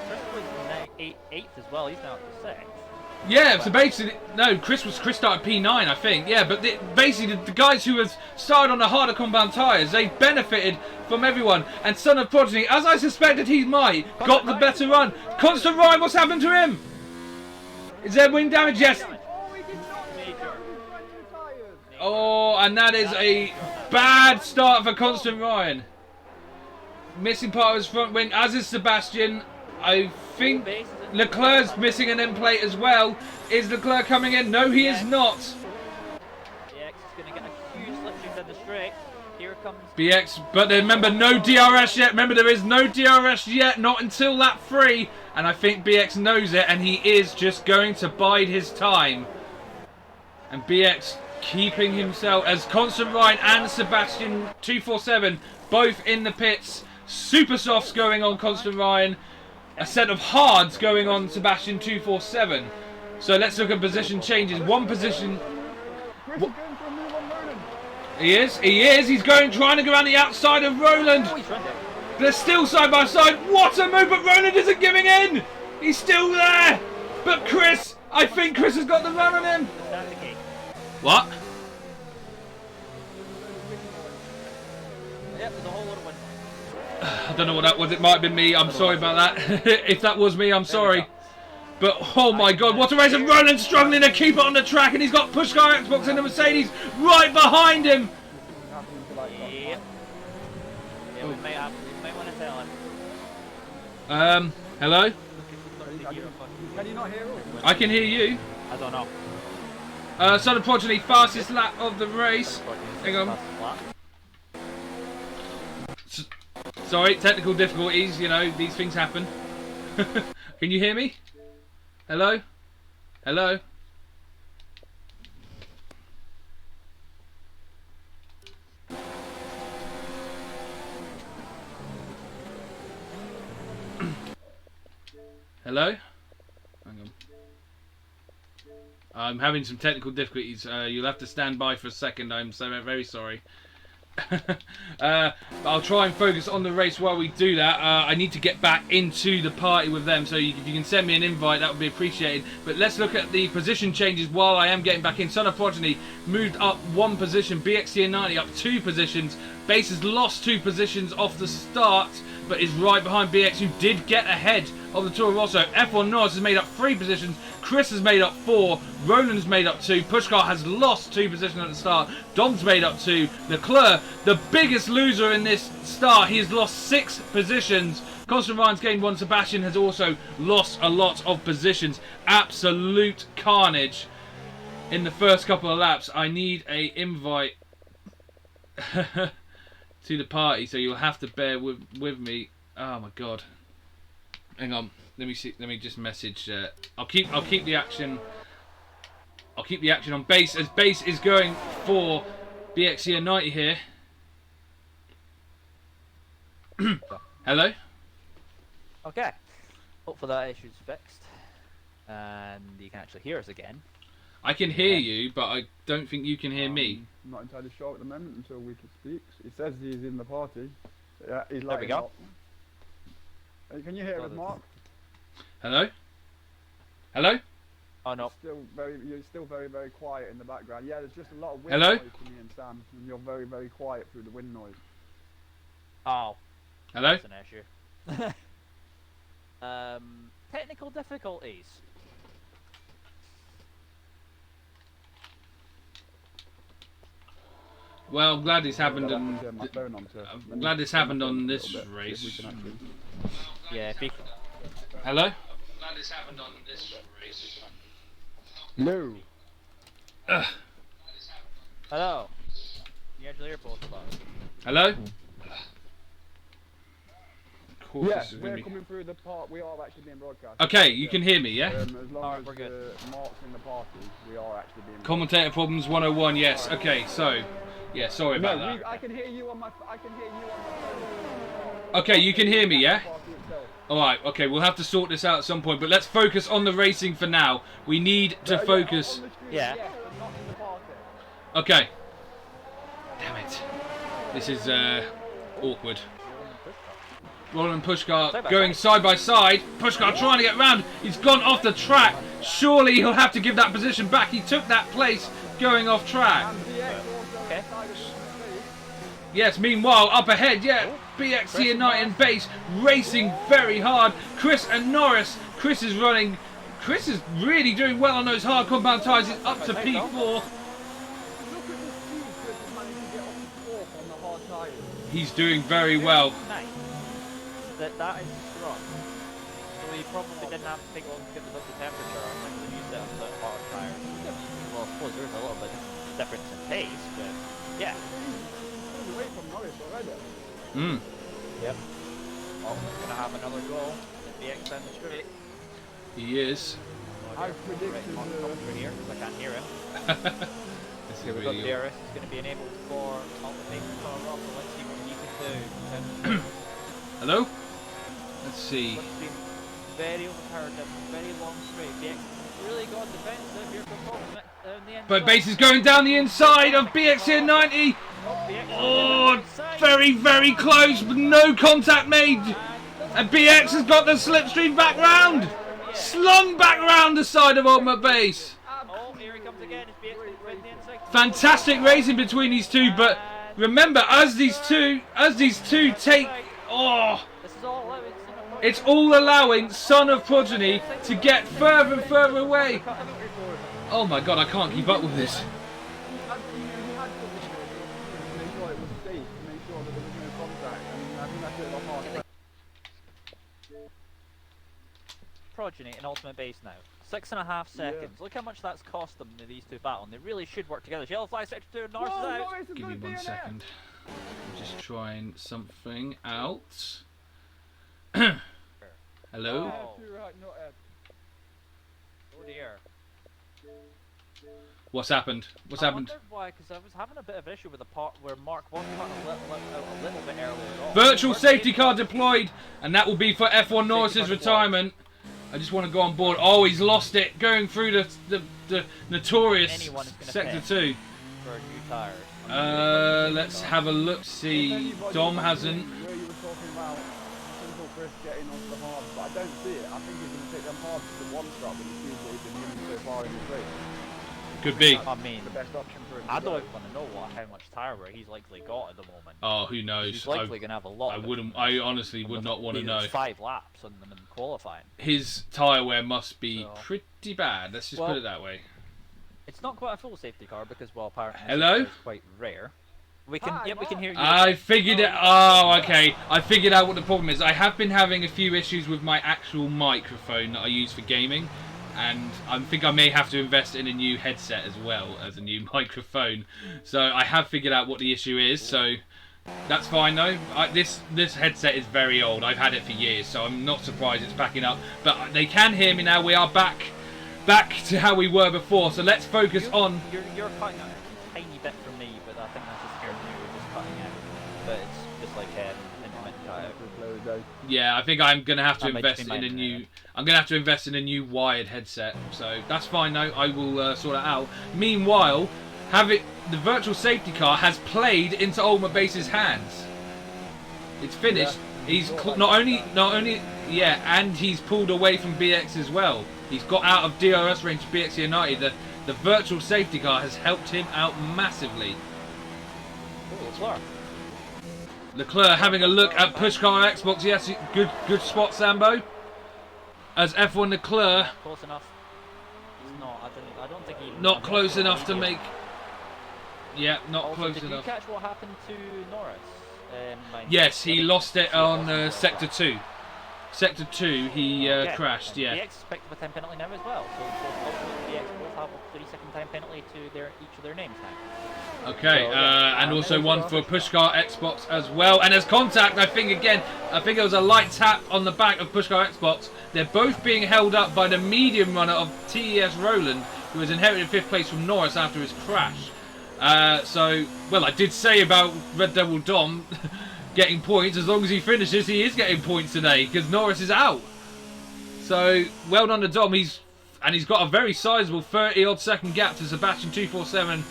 Chris was 8th as well. He's now up to 6th. Yeah, so basically, no, Chris started P9, I think. Yeah, but basically the guys who have started on the harder compound tyres, they benefited from everyone. And Son of Prodigy, as I suspected he might, got the better run. Constant Ryan, what's happened to him? Is there wing damage? Yes. Oh, he did not make it. He was brand new tyres. Oh, and that is a bad start for Constant Ryan. Missing part of his front wing, as is Sebastian. I think Leclerc's missing an end plate as well. Is Leclerc coming in? No, he is not. BX is going to get a huge slipstream down the straight. Here comes. BX, but remember, no DRS yet. Remember, there is no DRS yet, not until lap 3. And I think BX knows it, and he is just going to bide his time. And BX keeping himself as Constant Ryan and Sebastian 247 both in the pits. Super softs going on Constant Ryan. A set of hards going on Sebastian 247. So let's look at position changes. One position. Chris is going for a move on Ronan. He is. He's trying to go around the outside of Roland. Oh, he's run down. They're still side by side. What a move, but Roland isn't giving in. He's still there. But Chris, I think Chris has got the run on him. That's the gate. What? Yep, there's a whole lot of wind. I don't know what that was. It might have been me. I'm sorry about that. If that was me, I'm sorry. But oh my god, what a race. And Roland's struggling to keep it on the track, and he's got Pushcar Xbox and the Mercedes right behind him. Yep. Yeah, we might want to tell him. Hello? Can you not hear us? I can hear you. I don't know. Son of Progeny, fastest lap of the race. Hang on. Sorry, technical difficulties, you know, these things happen. Can you hear me? Hello? Hello? Hello? Hang on. I'm having some technical difficulties. You'll have to stand by for a second. I'm so very sorry. I'll try and focus on the race while we do that. I need to get back into the party with them, so if you can send me an invite, that would be appreciated. But let's look at the position changes while I am getting back in. Son of Progeny moved up 1 position, BXCN90 up 2 positions. Base has lost 2 positions off the start, but is right behind BX, who did get ahead of the Toro Rosso. F1 Norris has made up 3 positions. Chris has made up 4. Roland's made up 2. Pushkar has lost 2 positions at the start. Dom's made up 2. Leclerc, the biggest loser in this start, he has lost 6 positions. Constant Ryan's gained 1. Sebastian has also lost a lot of positions. Absolute carnage in the first couple of laps. I need a invite to the party, so you'll have to bear with me. Oh my god. Hang on. Let me see. Let me just message. I'll keep the action. I'll keep the action on base, as base is going for BXCN90 here. Hello. Okay. Hopefully that issue's fixed, and you can actually hear us again. I can hear you, but I don't think you can hear me. I'm not entirely sure at the moment until we can speak. He says he's in the party. Yeah, he's There we go. Can you hear us, Mark? Hello. Hello. Oh no. You're still very, very quiet in the background. Yeah, there's just a lot of wind Hello? noise from me and Sam, and you're very, very quiet through the wind noise. Oh. Hello. That's an issue. Technical difficulties. Well, I'm glad this happened. I'm glad this happened on this race. Yeah. Hello. Glad this happened on this race. No. Hello. You actually hear both of us. Hello. Yes, we're coming through the part. We are actually being broadcast. Okay, you can hear me, yeah? As long as we're good. Mark's in the party, we are actually being Commentator problems 101. Yes. Okay. So, yeah. Sorry about that. I can hear you on my. Phone. Okay, you can hear me, yeah? All right. Okay, we'll have to sort this out at some point. But let's focus on the racing for now. We need to focus. Yeah. But not in the party. Okay. Damn it. This is awkward. Roland and Pushkar going side by side. Pushkar trying to get round. He's gone off the track. Surely he'll have to give that position back. He took that place going off track. Okay. Yes, meanwhile, up ahead, yeah, BXCN90 and base racing very hard. Chris and Norris. Chris is really doing well on those hard compound tyres. It's up to P4. He's doing very well. Nice. That is strong. So he probably didn't have to take long to get the temperature on some of the new set of the hard tires. Well, I suppose there's a little bit of difference in pace, but yeah. He's away from Norris already. Yep. Oh, he's gonna have another goal at the X down the straight. He is. I predicted through here because I can't hear him. Let's see We've got DRS is going to be enabled for ultimate car off, so let's see what he can do. Hello? Let's see. It's been very overpowered, very long straight. The X really got defensive here from Ultimate down the inside. But base is going down the inside of BXCN90. Oh, very, very close, but no contact made. And BX has got the slipstream back round. Slung back round the side of Ultimate Base. Oh, here he comes again. It's BX with the inside. Fantastic racing between these two, but remember, as these two take, This is all allowed. it's all allowing Son of Progeny to get further and further away. Oh my god, I can't keep up with this. Progeny in Ultimate Base now. 6.5 seconds. Look how much that's cost them in these two battling. They really should work together. Yellow flag sector 2, Norris is out. Give me 1 second. I'm just trying something out. Hello? Oh dear. What's happened? What's happened? I wondered why, because I was having a bit of an issue with the part where Mark was trying to let out a little bit earlier on. Virtual First safety game- car deployed, and that will be for F1 Norris's retirement. I just want to go on board. Oh, he's lost it, going through the notorious Anyone is gonna sector pay. 2. For new tires. Let's have a look. See, Dom hasn't. Where you were talking about Simple Chris getting onto the hard, but I don't see it. I think he's going to take them hard to the one stop when he sees what he's been doing so far in the race. Could be. I mean, The best option for him. I to don't go. even want to know how much tire wear he's likely got at the moment. Oh, who knows? He's likely going to have a lot. I of it. wouldn't. I honestly And would with not want to nearly know. 5 laps on them in qualifying. His tyre wear must be So- pretty bad. Let's just Well- put it that way. It's not quite a full safety car because, well, apparently Hello? it's quite rare. We can, Hi, we can hear you. I figured it. Oh, okay. I figured out what the problem is. I have been having a few issues with my actual microphone that I use for gaming, and I think I may have to invest in a new headset as well as a new microphone. So I have figured out what the issue is. So that's fine though. This headset is very old. I've had it for years, so I'm not surprised it's backing up. But they can hear me now. We are back to how we were before. So let's focus on. You're cutting out a tiny bit from me, but I think that's just here and there. We're just cutting out. But it's just like intermittent cut out. Yeah, I think I'm gonna have to That might invest be in mine, a yeah. new. I'm gonna have to invest in a new wired headset. So that's fine though. I will sort that out. Meanwhile, the virtual safety car has played into Ultimate Base's hands. It's finished. He's not only yeah, and he's pulled away from BX as well. He's got out of DRS range to BX United. The virtual safety car has helped him out massively. Leclerc. Leclerc having a look at Pushcar Xbox. Yes, good spot, Sambo. As F1 Leclerc Close enough. He's not. I don't think he. not close enough to make. Yeah, not Also, close did enough. you catch what happened to Norris? Yes, he lost it on Sector 2. Sector 2, he crashed, yeah. BX is picked up a time penalty now as well, so BX both have a 3-second time penalty to each of their names now. Okay, and also one for Pushcar Xbox as well. And as contact, I think it was a light tap on the back of Pushcar Xbox. They're both being held up by the medium runner of TES Roland, who has inherited 5th place from Norris after his crash. Well, I did say about Red Devil Dom getting points. As long as he finishes, he is getting points today because Norris is out. So, well done to Dom. He's got a very sizable 30-odd second gap to Sebastian 247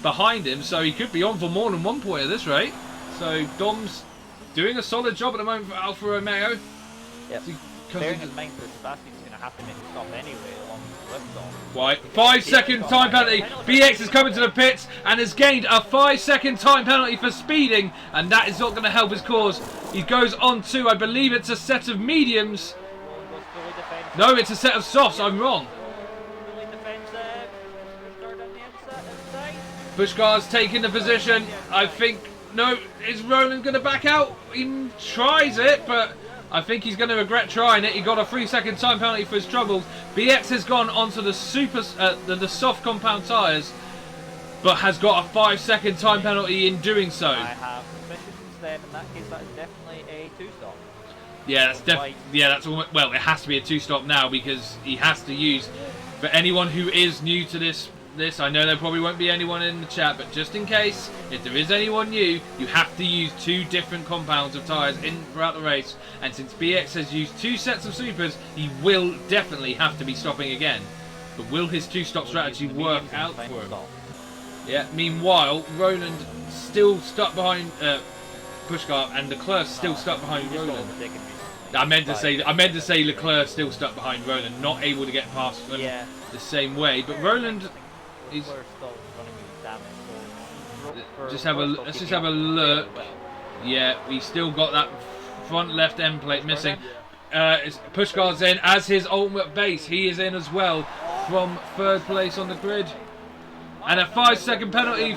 behind him. So he could be on for more than 1 point at this rate. So Dom's doing a solid job at the moment for Alfa Romeo. Yep. Bearing in mind that Sebastian's going to have to make a stop anyway along with Dom. Right, 5-second time penalty. BX is coming to the pits and has gained a 5-second time penalty for speeding, and that is not going to help his cause. He goes on to, I believe it's a set of mediums. Was fully defensive. No, it's a set of softs. I'm wrong. Fully defensive. Start on the inside. Pushkar's taking the position. I think no. Is Roland going to back out? He tries it, but I think he's going to regret trying it. He got a 3-second time penalty for his troubles. BX has gone onto the the soft compound tyres, but has got a 5-second time penalty in doing so. I have suspicions then. In that case, that is definitely a 2-stop. Yeah, that's almost, well, it has to be a 2-stop now because he has to use. For anyone who is new to this, I know there probably won't be anyone in the chat, but just in case, if there is anyone new, you have to use 2 different compounds of tyres throughout the race. And since BX has used 2 sets of supers, he will definitely have to be stopping again. But will his 2-stop strategy work out for him? Yeah. Meanwhile, Roland still stuck behind Pushcar, and Leclerc still stuck behind Roland. I meant to say Leclerc still stuck behind Roland, not able to get past them the same way. But Roland is. Let's just have a look. Yeah, we still got that front left end plate missing. Pushkar's in as his ultimate base. He is in as well from 3rd place on the grid. And a 5-second penalty.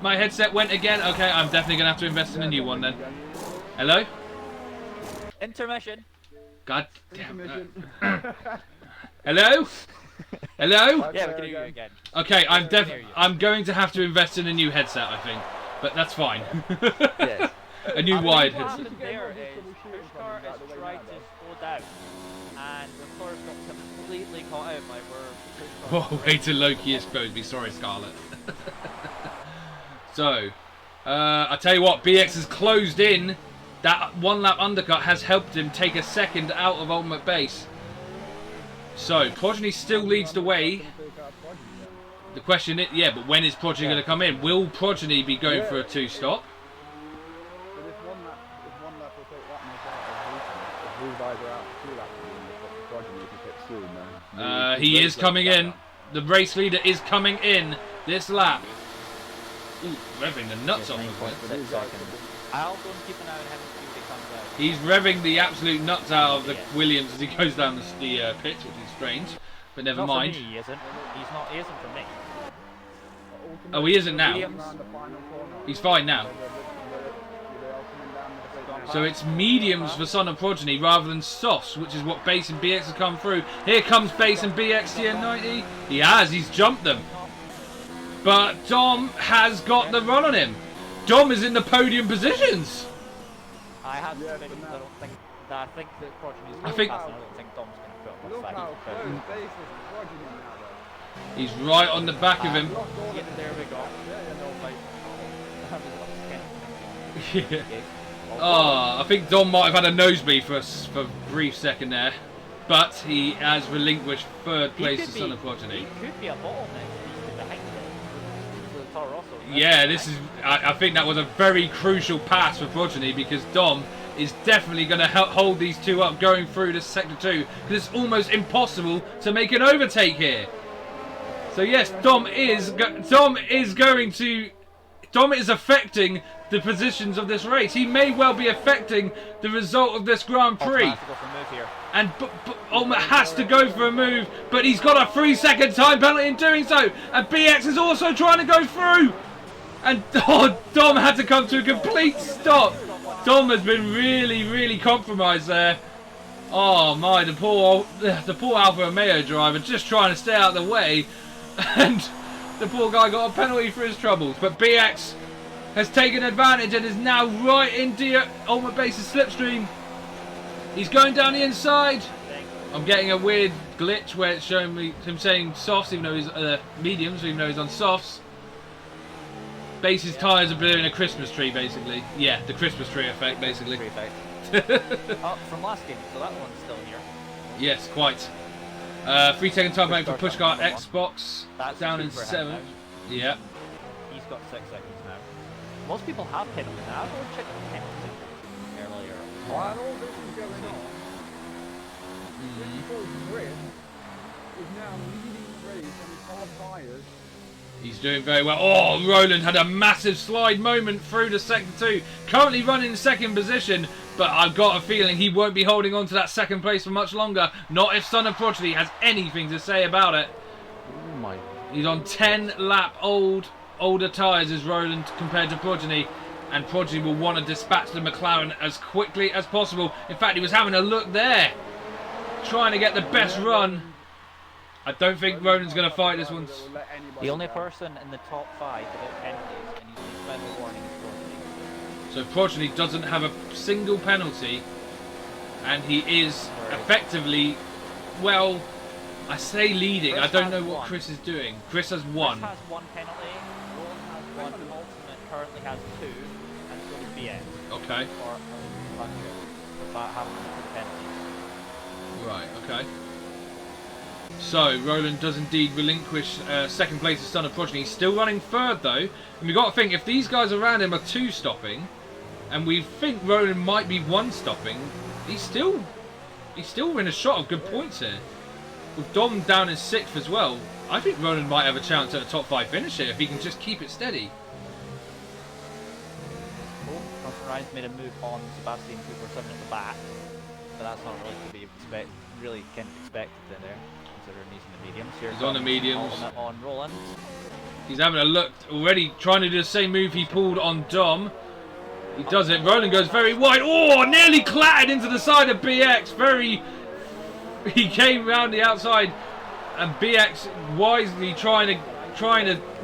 My headset went again. Okay, I'm definitely going to have to invest in a new one then. Hello? Intermission. God damn it. Hello? Hello? Yeah, we can hear you again. Okay, we can hear you. I'm going to have to invest in a new headset, I think. But that's fine. Yes. A new I wide think what headset. happened there is Pushkar has tried to slow down, and the car's got completely caught out by where Pushkar. Oh, way to Loki exposed me. Sorry, Scarlett. So, I tell you what, BX has closed in. That one lap undercut has helped him take a second out of ultimate base. So, Progeny still leads the way. The question is, yeah, but when is Progeny going to come in? Will Progeny be going for a 2-stop? So this one lap will take that much out of If these guys are out 2 laps, the Progeny if he pits soon, then He is coming in. The race leader is coming in this lap. Ooh, revving the nuts off of it. 9.6 seconds. I'll go and keep an eye on him and see what he comes out. He's revving the absolute nuts out of the Yeah. Williams as he goes down the pitch, which is strange. But never Not mind. For me, he isn't. He's not. He isn't for me. Oh, he isn't now. Williams. He's fine now. So it's mediums for Son of Progeny rather than softs, which is what Base and BX have come through. Here comes Base and BX TN90. He has, he's jumped them. But Dom has got the run on him. Dom is in the podium positions. I have Yeah, suspicions. but I don't think that. I think that Progeny's I think- passing. I don't think Dom's going to put up a Look fight. how but- close Base is to Progeny now, He's right on the back of him. Yeah, there we go. No fight. Yeah. Oh, I think Dom might have had a nosebleed for a brief second there. But he has relinquished third place to Son of Progeny. He could be a bottleneck behind the Toro Rosso. Yeah, this is. I think that was a very crucial pass for Progeny because Dom is definitely going to hold these two up going through this sector 2 because it's almost impossible to make an overtake here. So yes, Dom is affecting the positions of this race. He may well be affecting the result of this Grand Prix. And Ultimate has to go for a move, but he's got a 3-second time penalty in doing so. And BX is also trying to go through. And Dom had to come to a complete stop. Dom has been really compromised there. Oh my, the poor Alfa Romeo driver just trying to stay out of the way. And the poor guy got a penalty for his troubles. But BX has taken advantage and is now right into Ultimate Base's slipstream. He's going down the inside. I'm getting a weird glitch where it's showing me him saying softs even though he's mediums, even though he's on softs. Base's tyres are doing a Christmas tree basically. Yeah, the Christmas tree effect basically. From last game, so that one's still here. Yes, quite. 3-second time bank for Pushkar Xbox. That's Down in super 7th. now. Yeah. He's got 6 seconds now. Most people have penalties now. I'll go check the penalty earlier. While all this is going on, Chris is now leading the race on his hard tyres. He's doing very well. Oh, Roland had a massive slide moment through to sector 2. Currently running in second position, but I've got a feeling he won't be holding on to that second place for much longer. Not if Son of Progeny has anything to say about it. Oh my. He's on 10-lap older tyres as Roland compared to Progeny. And Progeny will want to dispatch the McLaren as quickly as possible. In fact, he was having a look there. Trying to get the best run. I don't think Roland's going to fight this one. The only person in the top 5 without penalties, and he's been special warning is Progeny. So Progeny doesn't have a single penalty. And he is effectively, well, I say leading. I don't know what Chris is doing. Chris has one. Chris has 1 penalty, Roland has 1, Ultimate currently has 2, and so does BX. Okay. Or having 2 penalties. Right, okay. So, Roland does indeed relinquish second place to Son of Progeny. He's still running third, though. And we've got to think, if these guys around him are 2-stopping, and we think Roland might be 1-stopping, he's still in a shot of good points here. With Dom down in 6th as well, I think Roland might have a chance at a top 5 finish here if he can just keep it steady. Ryan's made a move on Sebastian Cooper 7 at the back, but that's not really to be expected in there, considering he's in the mediums. Here He's on the mediums. Ultimate on Roland. He's having a look already, trying to do the same move he pulled on Dom. He does it. Roland goes very wide. Oh, nearly clattered into the side of BX. Very he came round the outside, and BX wisely trying to.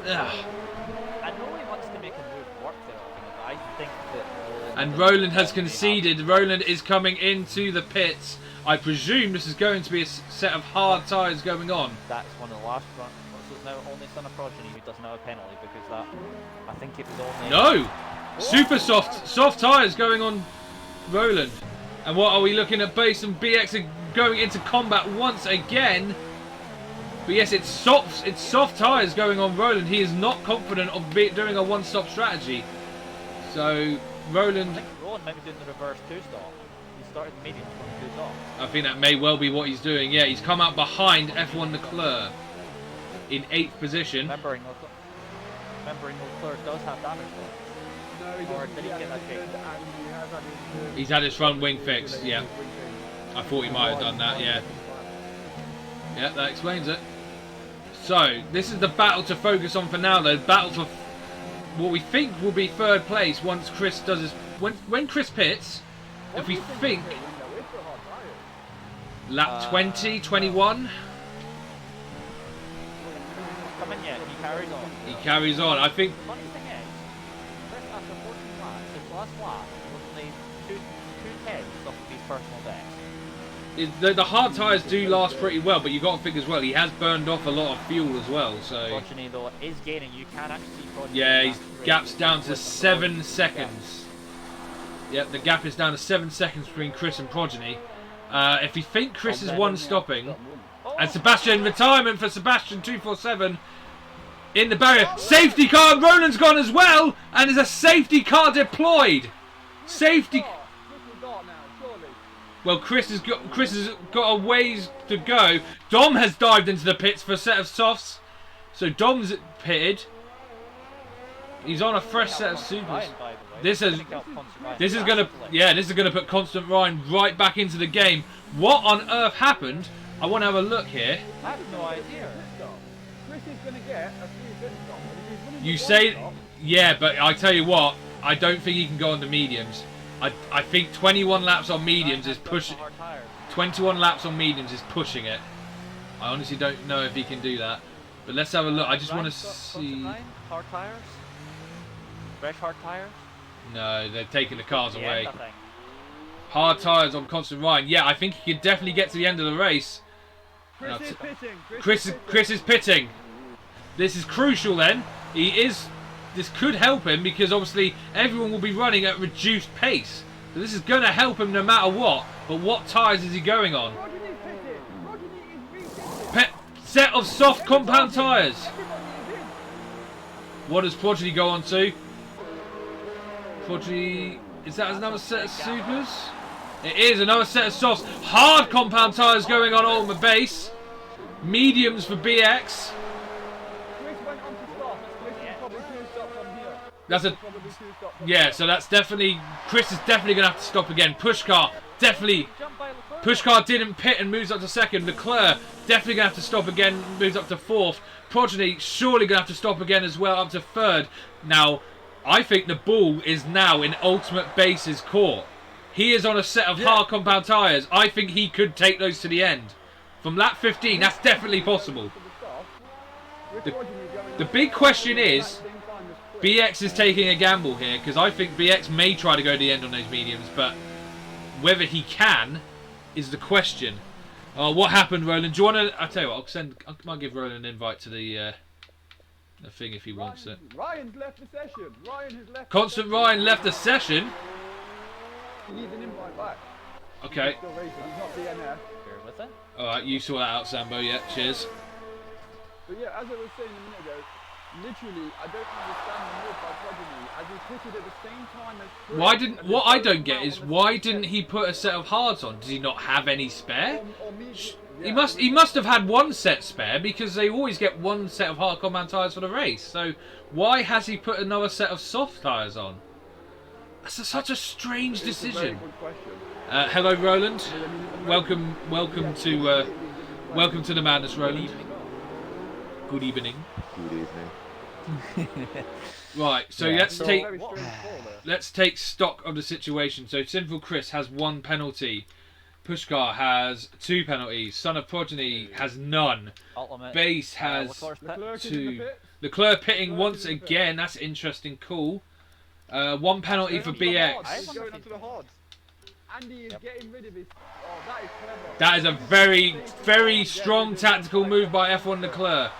I know he wants to make a move work there, but I think that. And Roland has conceded. Roland is coming into the pits. I presume this is going to be a set of hard tyres going on. That's one of the last runs. So it's now only Son of Progeny who doesn't have a penalty because that. I think it was only. No! Super soft tyres going on Roland. And what are we looking at? Base and BX are going into combat once again. But yes, it's soft tyres going on Roland. He is not confident of doing a one-stop strategy. So Roland. I think Roland might be doing the reverse two-stop. He started medium from two-stop. I think that may well be what he's doing. Yeah, he's come out behind F1 Leclerc in 8th position. Remembering Leclerc does have damage though. No, he Or doesn't. did he get that kick? He's had his front wing fixed. Yeah, I thought he might have done that. Yeah, yeah, that explains it. So this is the battle to focus on for now, though. Battle for what we think will be 3rd place once Chris does his when Chris pits. If we think lap 20, 21. Coming yet, he carries on. He carries on. I think. Funny thing is, Chris after 14 laps, his last lap was only two tenths off of his personal best. The hard tyres do last pretty well, but you got to think as well, he has burned off a lot of fuel as well. So Progeny though is gaining. You can actually see Progeny. yeah, his in that gap's race down to with 7 Leclerc. seconds. Yep, the gap is down to 7 seconds between Chris and Progeny. If you think Chris is one stopping, and Sebastian, retirement for Sebastian 247 in the barrier. Safety car, Roland's gone as well, and there's a safety car deployed. Safety. Well, Chris has got a ways to go. Dom has dived into the pits for a set of softs, so Dom's pitted. He's on a fresh set of supers. Ryan, by the way. This is Constant Ryan. this is gonna put Constant Ryan right back into the game. What on earth happened? I want to have a look here. I have no idea. Chris is going to get a free pit stop. You say, yeah, but I tell you what, I don't think he can go on the mediums. I think 21 laps on mediums is pushing. 21 laps on mediums is pushing it. I honestly don't know if he can do that. But let's have a look. I just want to see. Hard tires? Fresh hard tires? No, they're taking the cars The away. end, I think. Hard tyres on Constant Ryan. Yeah, I think he could definitely get to the end of the race. Chris is pitting. Chris is pitting. This is crucial then. This could help him because obviously everyone will be running at reduced pace. So this is going to help him no matter what. But what tyres is he going on? Set of soft compound tyres. What does Progeny go on to? Progeny, is that another set of supers? It is another set of softs. Hard compound tyres going on all the base. Mediums for BX. That's a so that's definitely Chris is definitely gonna have to stop again. Pushcar definitely. Pushcar didn't pit and moves up to 2nd. Leclerc definitely gonna have to stop again, moves up to 4th. Progeny surely gonna have to stop again as well, up to 3rd. Now, I think the ball is now in Ultimate Base's court. He is on a set of hard compound tyres. I think he could take those to the end. From lap 15, that's definitely possible. The big question is, BX is taking a gamble here, because I think BX may try to go to the end on those mediums, but whether he can is the question. What happened, Roland? Do you want to... I'll tell you what, I might give Roland an invite to the thing if he wants it. Ryan's left the session. Ryan has left. Constant Ryan left the session. He needs an invite back. Okay. He's still racing. He's not DNF. Bear with it. Alright, you sort that out, Sambo. Yeah, cheers. But yeah, as I was saying a minute ago, literally, I don't understand the move by Progeny as he put it at the same time as Chris. Why didn't... What I don't get is, why didn't he put a set of hards on? Does he not have any spare? He must have had one set spare, because they always get one set of hard compound tyres for the race. So why has he put another set of soft tyres on? That's such a strange decision. Hello, Roland. Welcome to the madness, Roland. Good evening. Good evening. Right, so Yeah, let's take stock of the situation. So Sinful Chris has one penalty. Pushkar has 2 penalties. Son of Progeny has none. Ultimate. Base has Leclerc's pit. Leclerc is in 2. the pit. Leclerc pitting Leclerc once is in the pit. again. That's interesting. Cool. 1 penalty for Going onto the BX. hards. I He's wonder going if onto the hards. Andy is Yep. getting rid of his. Oh, that is clever. That is a very, very strong tactical move by F1 Leclerc.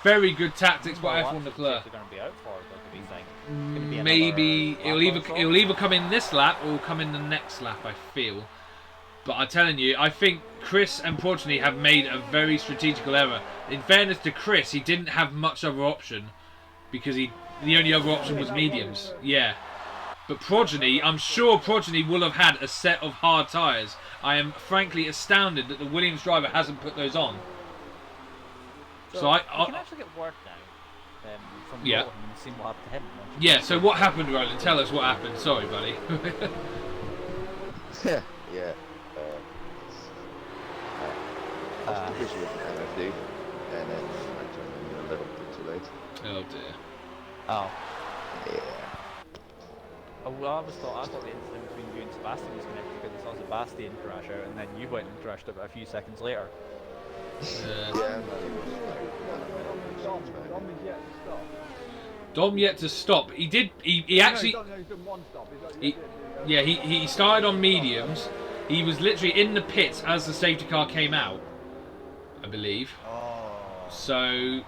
Very good tactics by Well, F1 that's Leclerc. going to be out for, though, do we think? Gonna be Maybe another lap or so? it'll either come in this lap or come in the next lap, I feel. But I'm telling you, I think Chris and Progeny have made a very strategical error. In fairness to Chris, he didn't have much other option because the only other option was mediums. Yeah. But Progeny, I'm sure Progeny will have had a set of hard tyres. I am frankly astounded that the Williams driver hasn't put those on. So We can actually get word now from Yeah. Roland and see what happened to him. yeah, so what happened, Roland? Tell us what happened. Sorry, buddy. Yeah. I was busy with the MFD, and then I joined in a little bit too late. Oh dear. Oh. Yeah. Oh, well, I thought the incident between you and Sebastian was connected because I saw Sebastian crash out and then you went and crashed about a few seconds later. Yeah, but it was like Dom is yet to stop. Dom yet to stop. He did. He actually. No, he's done one stop. He, yeah, he started on mediums. He was literally in the pits as the safety car came out, I believe. So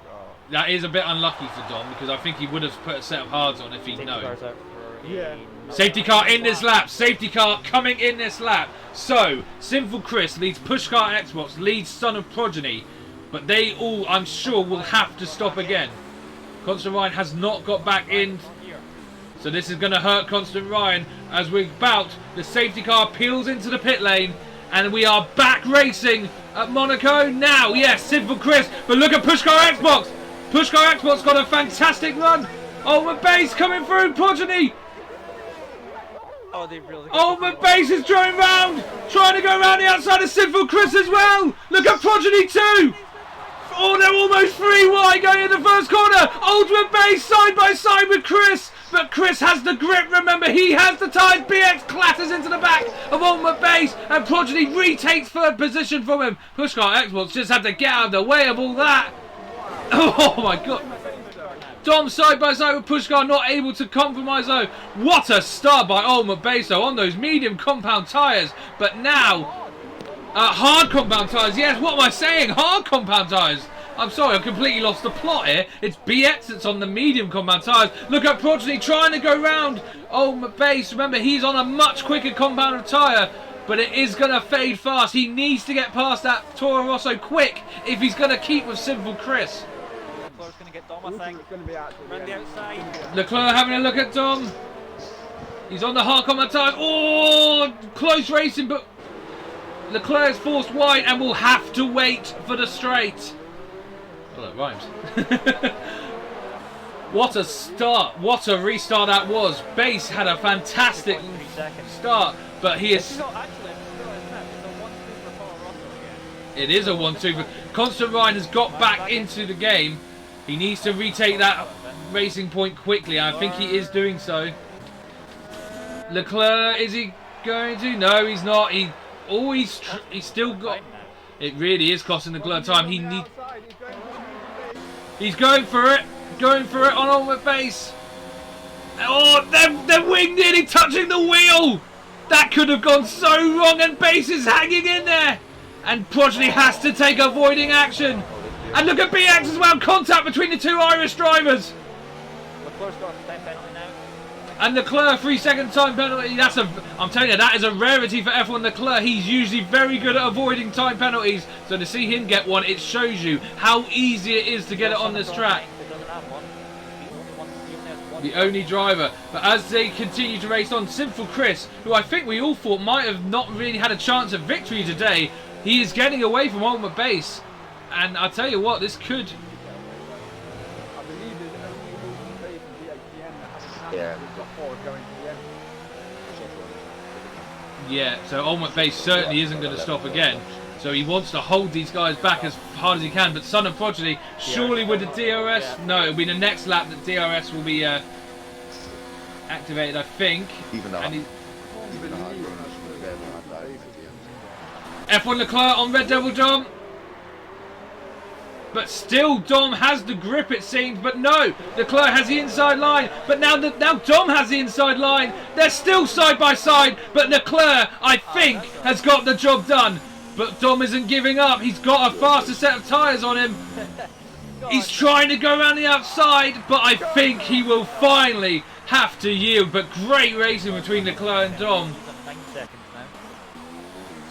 that is a bit unlucky for Dom because I think he would have put a set of hards on if he'd Safety known. car's out for Yeah. Safety car in this lap. Safety car coming in this lap. So, Sinful Chris leads Pushkar Xbox, leads Son of Progeny. But they all, I'm sure, will have to stop again. Constant Ryan has not got back in. So this is going to hurt Constant Ryan. As we're about, the safety car peels into the pit lane. And we are back racing at Monaco now. Yes, Sinful Chris. But look at Pushkar Xbox. Pushkar Xbox got a fantastic run. Ultimate Base coming through. Progeny. Oh, they really. Ultimate Base is going round. Trying to go round the outside of Sinful Chris as well. Look at Progeny too. Oh, they're almost 3 wide going in the first corner. Ultimate Base side by side with Chris. But Chris has the grip, remember, he has the tyres. BX clatters into the back of Ultimate Base. And Progeny retakes 3rd position from him. Pushkar Xbox just had to get out of the way of all that. Oh my god. Dom side by side with Pushkar, not able to compromise though. What a start by Ultimate Base though on those medium compound tyres. But now... hard compound tyres, yes, what am I saying? Hard compound tyres. I'm sorry, I've completely lost the plot here. It's BX that's on the medium compound tyres. Look at Progeny trying to go round. Oh, my Base, remember, he's on a much quicker compound tyre. But it is going to fade fast. He needs to get past that Toro Rosso quick if he's going to keep with Sinful Chris. Leclerc's going to get Dom, I think. It's going to be out to Around the outside. Leclerc having a look at Dom. He's on the hard compound tyres. Oh, close racing, but Leclerc is forced wide and will have to wait for the straight. Well, that rhymes. What a start. What a restart that was. Base had a fantastic 3 seconds. start, but he It's is... not actually, it's a 1-2 for Toro Rosso again. It is a 1-2. Constant Ryan has got back into the game. He needs to retake that racing point quickly. I think he is doing so. Leclerc, is he going to? No, he's not. He's still got... Fine now. It really is costing Leclerc time. He's going for it. Going for it on Ultimate Base. Oh, the wing nearly touching the wheel. That could have gone so wrong, and Base is hanging in there. And Progeny has to take avoiding action. And look at BX as well. Contact between the 2 Irish drivers. Leclerc's got a time penalty now. And Leclerc 3-second time penalty. I'm telling you, that is a rarity for F1 Leclerc. He's usually very good at avoiding time penalties. So to see him get one, it shows you how easy it is to get it on this track. It doesn't have one. He only has one. The only driver. But as they continue to race on, Sinful Chris, who I think we all thought might have not really had a chance of victory today, he is getting away from Ultimate Base. And I tell you what, this could... I believe there's only one base in DHTM that has a Yeah. we've got 4 going to the end. Yeah, so Ultimate Base certainly isn't going to stop again. So he wants to hold these guys back as hard as he can. But Son of Progeny, surely with the DRS... No, it'll be the next lap that DRS will be activated, I think. Even though, And he, even though hard runners were there behind that at the end. F1 Leclerc on Red Devil Dom. But still, Dom has the grip, it seems. But no, Leclerc has the inside line. But now Dom has the inside line. They're still side by side. But Leclerc, I think, has got the job done. But Dom isn't giving up. He's got a faster set of tyres on him. He's trying to go around the outside. But I think he will finally have to yield. But great racing between Leclerc and Dom.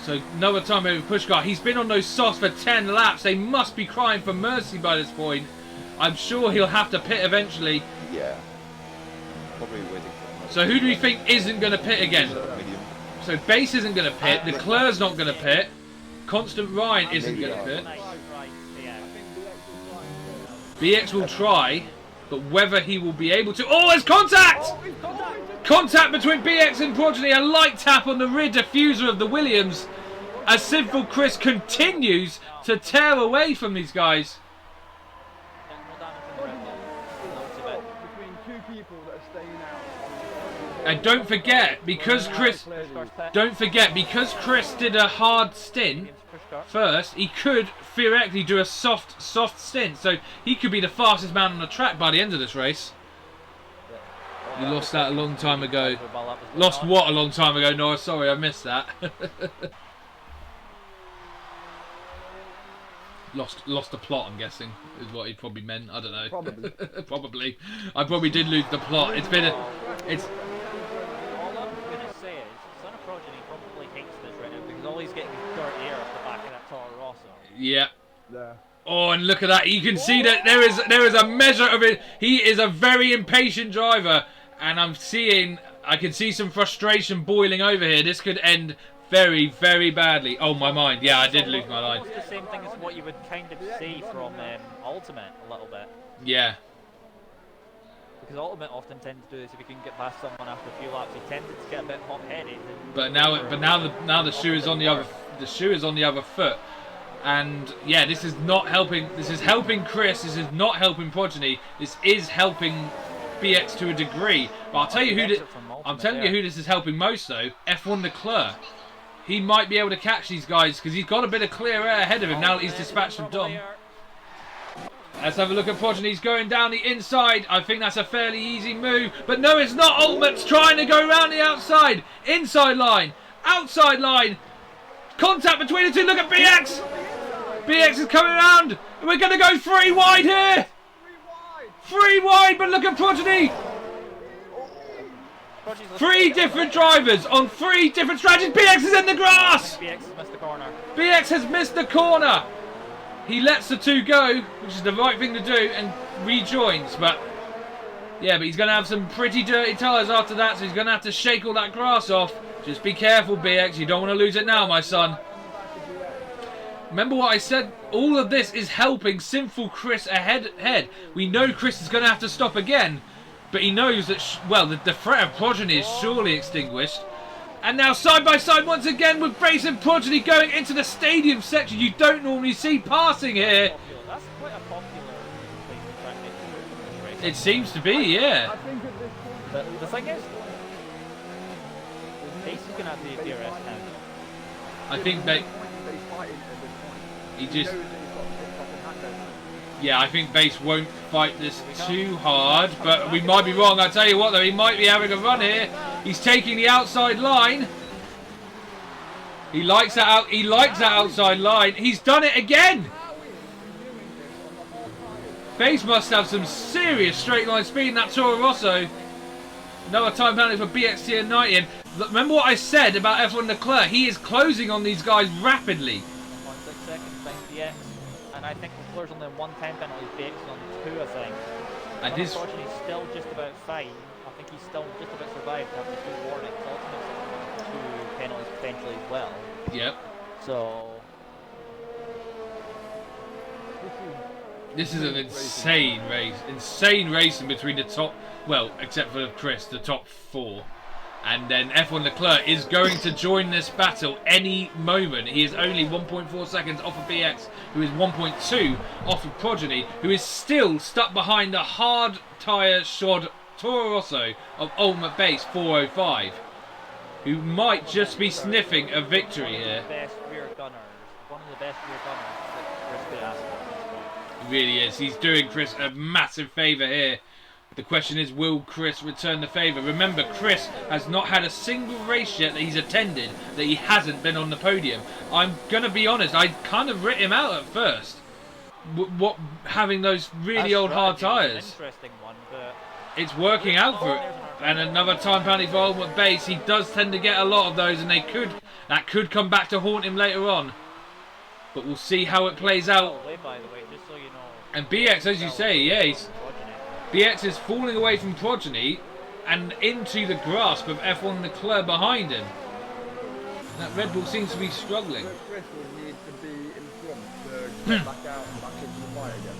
So another time over Pushkar. He's been on those softs for 10 laps. They must be crying for mercy by this point. I'm sure he'll have to pit eventually. Yeah. Probably waiting for So who do we think isn't going to pit again? medium. So Base isn't going to pit. Leclerc's not going to pit. Constant Ryan isn't going to pit. BX will try, but whether he will be able to... Oh, there's contact! Contact between BX and Progeny. A light tap on the rear diffuser of the Williams as Sinful Chris continues to tear away from these guys. Between two people that are staying out. And don't forget, because Chris did a hard stint first, he could theoretically do a soft stint. So he could be the fastest man on the track by the end of this race. You lost that a long time ago. Lost what a long time ago, Nora? Sorry, I missed that. Lost the plot, I'm guessing, is what he probably meant. I don't know. Probably. Probably. I probably did lose the plot. It's been a... It's... All I'm going to say is, Son of Progeny probably hates this right now because all he's getting is dirt air off the back of that Toro Rosso. Yeah. There. Oh, and look at that. You can see that there is a measure of it. He is a very impatient driver. And I can see some frustration boiling over here. This could end very, very badly. Oh, my mind. Yeah, I did lose my line. It's the same thing as what you would kind of see from Ultimate a little bit. Yeah. Because Ultimate often tends to do this if you can get past someone after a few laps. He tended to get a bit hot-headed. But now the shoe is on the other foot. And yeah, this is not helping. This is helping Chris. This is not helping Progeny. This is helping BX to a degree, but I'll tell you who this is helping most though. F1 Leclerc. He might be able to catch these guys because he's got a bit of clear air ahead of him now that he's dispatched from Dom. Let's have a look at Progeny. He's going down the inside. I think that's a fairly easy move, but no, it's not. Ultimate's trying to go around the outside. Inside line, outside line. Contact between the two. Look at BX. BX is coming around. We're going to go 3 wide here. 3 wide, but look at Progeny. 3 different drivers on 3 different strategies. BX is in the grass. BX has missed the corner. BX has missed the corner. He lets the 2 go, which is the right thing to do, and rejoins. But yeah, but he's going to have some pretty dirty tyres after that, so he's going to have to shake all that grass off. Just be careful, BX. You don't want to lose it now, my son. Remember what I said? All of this is helping Sinful Chris ahead. We know Chris is going to have to stop again, but he knows that, the threat of Progeny is surely extinguished. And now side by side once again with Base and Progeny going into the stadium section. You don't normally see passing here. That's quite a popular place to track in this race. It seems to be, yeah. I think at this point, But the thing is, Base is going to have the DRS now. I think that he just... Yeah, I think Base won't fight this too hard, but we might be wrong. I tell you what, though, he might be having a run here. He's taking the outside line. He likes that out. He likes that outside line. He's done it again. Base must have some serious straight line speed in that Toro Rosso. Another time penalty for BXT and 90. And remember what I said about F1 Leclerc? He is closing on these guys rapidly. 1.6 seconds thanks to BX. And I think Leclerc's only on 110 penalties, BX is on 2, I think. And his... Unfortunately, he's still just about fine. I think he's still just about survived after 2 warnings. Ultimately, 2 penalties potentially as well. Yep. So... This is an insane race. Insane racing between the top... Well, except for Chris, the top 4. And then F1 Leclerc is going to join this battle any moment. He is only 1.4 seconds off of BX, who is 1.2 off of Progeny, who is still stuck behind the hard tyre shod Toro Rosso of Ultimate Base 405, who might just be sniffing a victory here. Best rear gunners, one of the best rear gunners that Chris could ask for at this point. He really is. He's doing Chris a massive favour here. The question is, will Chris return the favour? Remember, Chris has not had a single race yet that he's attended that he hasn't been on the podium. I'm going to be honest, I kind of writ him out at first. Having those really old hard tyres. Interesting one, but It's working out for it. And another time penalty for Ultimate Base. He does tend to get a lot of those, and that could come back to haunt him later on. But we'll see how it plays out. away, by the way, just so you know. And BX, as you say, yeah, BX is falling away from Progeny and into the grasp of F1 Leclerc behind him. That Red Bull seems to be struggling. Chris will need to be in front to get back out and back into the fight again.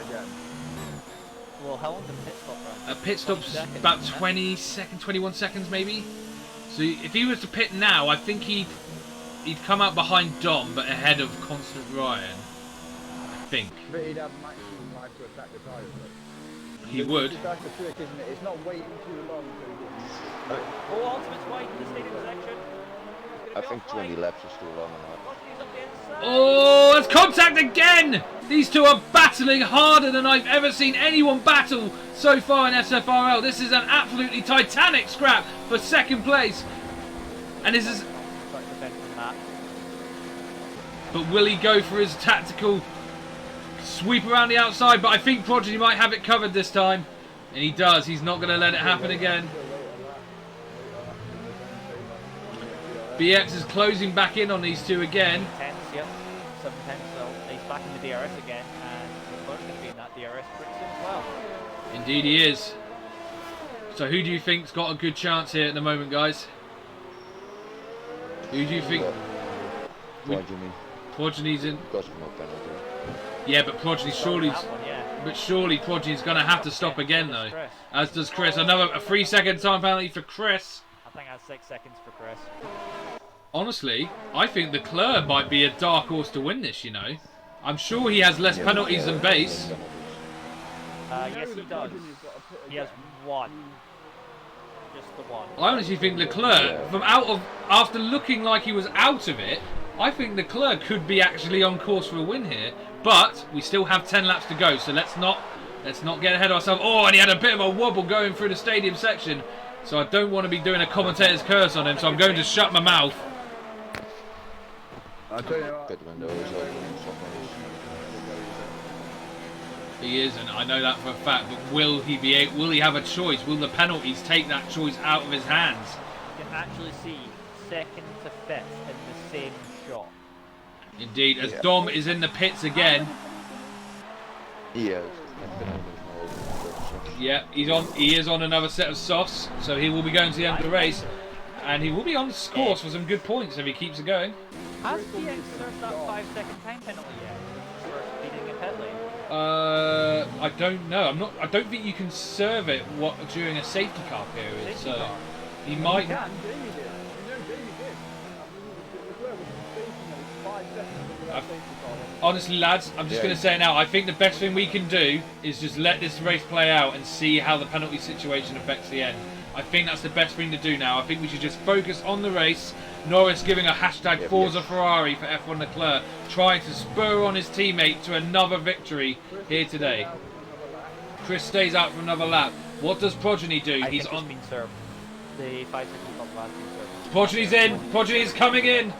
Again. Well, how long did the pit stop run? A pit stop's 20 seconds, about isn't it? 20 seconds, 21 seconds maybe. So if he was to pit now, I think he'd come out behind Dom, but ahead of Constant Ryan. I think. But he'd have maximum life to attack the tyres. He would. That's the trick, isn't it? It's not waiting too long to Oh, Ultimate's wide in the stadium section. I think 20 laps is too long enough. Oh, it's contact again! These two are battling harder than I've ever seen anyone battle so far in SFRL. This is an absolutely titanic scrap for second place. And this is... But will he go for his tactical sweep around the outside? But I think Progeny might have it covered this time. And he does. He's not going to let it happen again. BX is closing back in on these two again. 10s, yep. 7 10s, so he's back in the DRS again, and Leclerc's going to be in that DRS pretty soon as well. Indeed he is. So who do you think's got a good chance here at the moment, guys? Who do you think? Progeny. Progeny's in. Because of no penalty. Yeah, but Progeny surely... That one, yeah. But surely Progeny's going to have to stop again, though. Chris. As does Chris. Another 3-second time penalty for Chris. I think that's 6 seconds for Chris. Honestly, I think Leclerc might be a dark horse to win this, you know. I'm sure he has less penalties than Base. Yes, he does. He has one. Just the one. I honestly think Leclerc, after looking like he was out of it, I think Leclerc could be actually on course for a win here. But we still have 10 laps to go, so let's not get ahead of ourselves. Oh, and he had a bit of a wobble going through the stadium section, so I don't want to be doing a commentator's curse on him, so I'm going to shut my mouth. I'll tell you what. Pit window is open. He isn't. I know that for a fact. But will he have a choice? Will the penalties take that choice out of his hands? You can actually see 2nd to 5th in the same shot. Indeed, as Dom is in the pits again. Yes. Yeah, he is on another set of softs, so he will be going to the end of the race, and he will be on course for some good points if he keeps it going. Has BX served that 5-second time penalty yet for speeding in pit lane? I don't know. I don't think you can serve it during a safety car period. Safety So car. he might. Jamie did. You know, Jamie did. Leclerc was stationary 5 seconds into that safety car. Honestly, lads, I'm just going to say it now. I think the best thing we can do is just let this race play out and see how the penalty situation affects the end. I think that's the best thing to do now. I think we should just focus on the race. Norris giving a hashtag Forza Ferrari for F1 Leclerc, trying to spur on his teammate to another victory here today. Chris stays out for another lap. What does Progeny do? He's on. Been served. The 5-second stop has been served. Progeny's in. Progeny's coming in.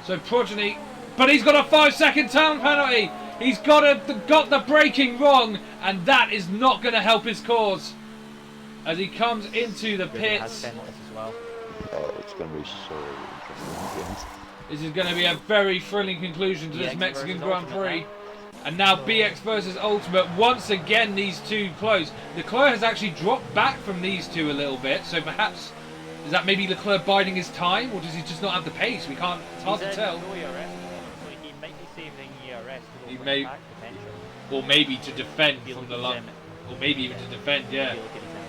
So Progeny, but he's got a 5-second time penalty. He's got the braking wrong, and that is not going to help his cause. As he comes into the Has pits. penalties as well. Oh, it's going to be so interesting. This is going to be a very thrilling conclusion to this BX Mexican versus Grand Ultimate Prix. now. And now BX versus Ultimate. Once again, these two close. Leclerc has actually dropped back from these two a little bit. So perhaps, is that maybe Leclerc biding his time? Or does he just not have the pace? We can't, it's hard to tell. No ERS, so he might be saving ERS to He go may- back potentially. Or maybe to defend If you from look the at line. his Or maybe even to defend, yeah. If you look at his empty.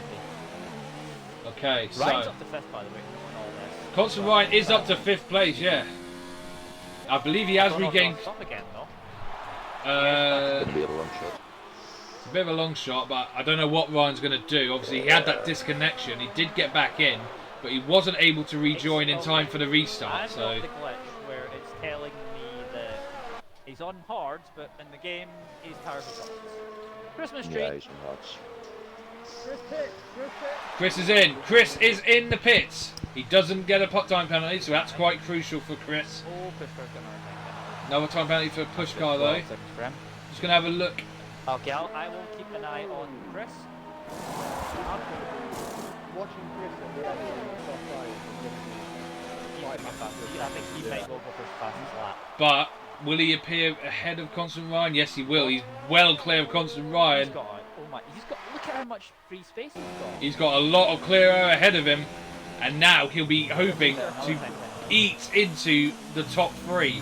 Okay, so. Ryan's up to 5th, by the way, in all this. Constant Ryan is up to 5th place, yeah. I believe he has Oh, no, regained. Stop again, though. Uh, Could be a long shot. It's a bit of a long shot, but I don't know what Ryan's going to do. Obviously, he had that disconnection. He did get back in, but he wasn't able to rejoin in time for the I've restart. got So the glitch where it's telling me that he's on hard, but in the game he's tires are soft. Christmas tree. Yeah, he's on hearts. Chris is in. Chris is in the pits. He doesn't get a pot time penalty, so that's quite crucial for Chris. Oh, Pushkar's gonna retain Another time penalty for Pushkar though. seconds for him. Just gonna have a look. Okay, I will keep an eye on Chris. Watching Chris at the end of the top five I think he might go for his fastest lap. But will he appear ahead of Constant Ryan? Yes, he will. He's well clear of Constant Ryan. He's got, oh my, look at how much free space he's got. He's got a lot of clear air ahead of him, and now he'll be hoping to eat into the top 3.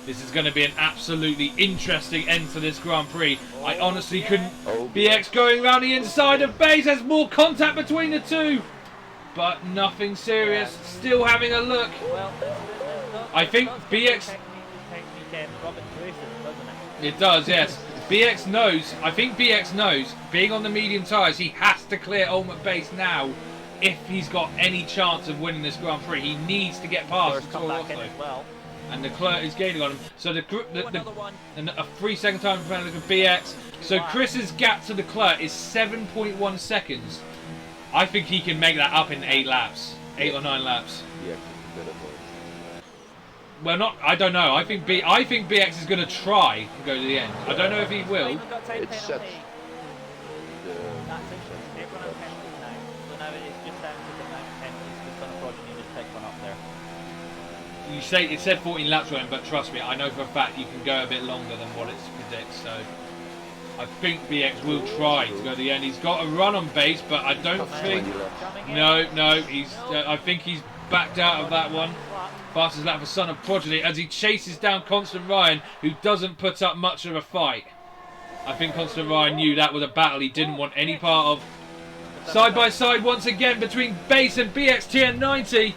This is going to be an absolutely interesting end to this Grand Prix. I honestly couldn't. Oh, BX going around the inside of base. There's more contact between the two, but nothing serious. Still having a look. Well, I think BX. Robert Grayson, doesn't it? It does, yes. BX knows. I think BX knows. Being on the medium tyres, he has to clear ultimate base now. If he's got any chance of winning this Grand Prix, he needs to get past Come Toro back in Rosso. as well. And Leclerc is gaining on him. So Another one. and a 3-second time penalty for BX. So Chris's gap to Leclerc is 7.1 seconds. I think he can make that up in 8 laps, 8 or 9 laps. Yeah, he's a bit of both. Well, not. I don't know. I think BX is going to try and go to the end. I don't know if he will. Even got time It's penalty. the That's it. They're going to have penalties now. So now it's just down to the amount of penalties because Son of Progeny just picked one up there. You say it said 14 laps, Ryan, but trust me, I know for a fact you can go a bit longer than what it predicts. So I think BX will try to go to the end. He's got a run on base, but I don't think. No, he's. I think he's backed out of that one. Fastest lap for Son of Progeny as he chases down Constant Ryan, who doesn't put up much of a fight. I think Constant Ryan knew that was a battle he didn't want any part of. Side by side once again between Base and BX TN90.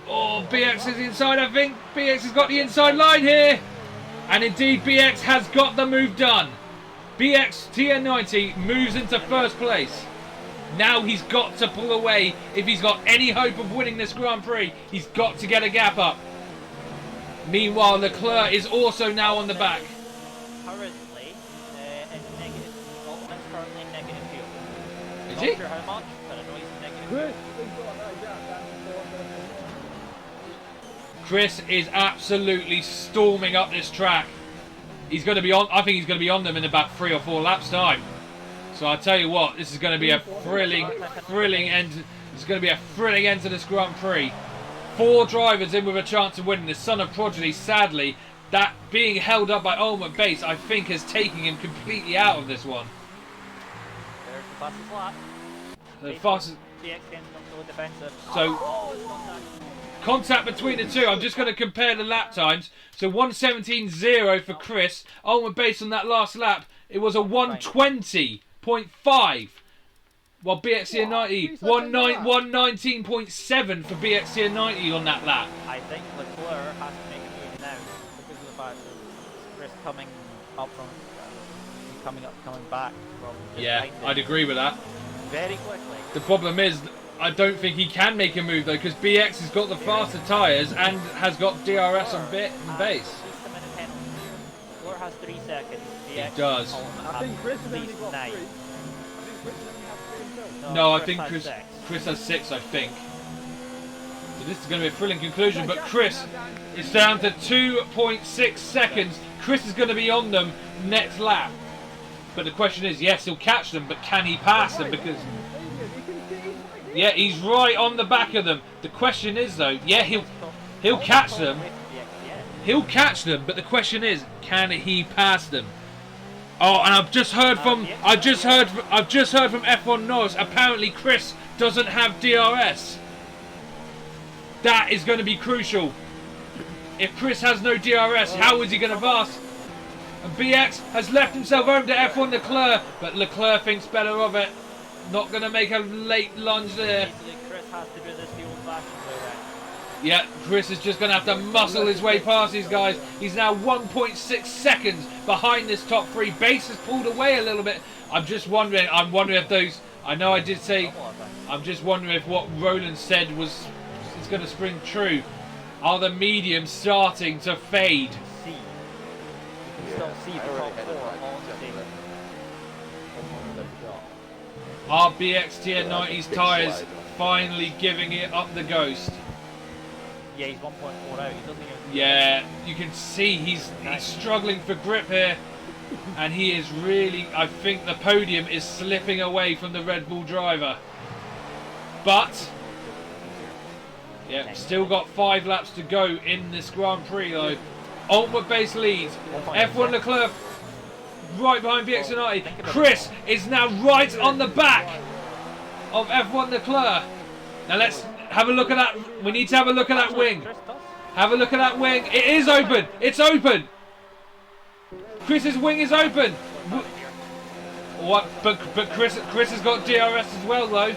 Oh, BX is inside, I think. BX has got the inside line here. And indeed, BX has got the move done. BX TN90 moves into first place. Now he's got to pull away. If he's got any hope of winning this Grand Prix, he's got to get a gap up. Meanwhile, Leclerc is also now on the back. Currently, in negative. Ultimate's currently in negative fuel. Is Not he? sure how much, but I know he's in negative Chris, fuel. he's got that gap down to 400. Chris is absolutely storming up this track. He's going to be on. I think he's going to be on them in about 3 or 4 laps time. So I tell you what, this is going to be a thrilling end. It's going to be a thrilling end to this Grand Prix. 4 drivers in with a chance of winning. The Son of Progeny, sadly, that being held up by Ultimate Base, I think, has taken him completely out of this one. There's the fastest lap. The fastest. DX ends up so defensive. So Oh, it's not done. contact between the two. I'm just going to compare the lap times. So 1:17.0 for Chris. Ultimate Base on that last lap, it was a 1:20.5. While BXCN90 119.7 for BXCN90 on that lap. I think Leclerc has to make a move now because of the fact that Chris coming up from coming back from just Yeah, behind him I'd agree with that. very quickly. The problem is, I don't think he can make a move though, because BX has got the faster tyres and has got DRS on bit and base. At least a minute penalty. Leclerc has 3 seconds. DX does. Ultimate I has think Chris has at only least got 9. 3. I think Chris has only had 3 himself. No, I Chris think has Chris 6. Chris has 6, I think. So this is going to be a thrilling conclusion, but Chris is down to 2.6 seconds. Chris is going to be on them next lap. But the question is, yes, he'll catch them, but can he pass them? Because yeah, he's right on the back of them. The question is though, yeah, he'll catch them. He'll catch them, but the question is, can he pass them? Oh, and I've just heard from F1 Norris. Apparently, Chris doesn't have DRS. That is going to be crucial. If Chris has no DRS, how is he going to pass? And BX has left himself over to F1 Leclerc, but Leclerc thinks better of it. Not going to make a late lunge there. Basically, Chris has to do this the old-fashioned way around. Yeah, Chris is just going to have to muscle his way past these guys. He's now 1.6 seconds behind this top 3. Base has pulled away a little bit. I'm wondering if those I know I did say, Couple of times. I'm just wondering if what Roland said is going to spring true. Are the mediums starting to fade? See. You can still see the I top already had 4 it right. on the same shot. Are BXTN 90's Big tyres slide. finally giving it up the ghost? Yeah, he's 1.4 out. He doesn't even. Yeah, you can see he's struggling for grip here. And he is really, I think the podium is slipping away from the Red Bull driver. But, yeah, still got 5 laps to go in this Grand Prix though. Ultimate base lead. F1 Leclerc right behind BX90. Chris is now right on the back of F1 Leclerc. Now let's have a look at that. We need to have a look at that wing. Chris does. Have a look at that wing. It is open. It's open. Chris's wing is open. What? But Chris has got DRS as well though.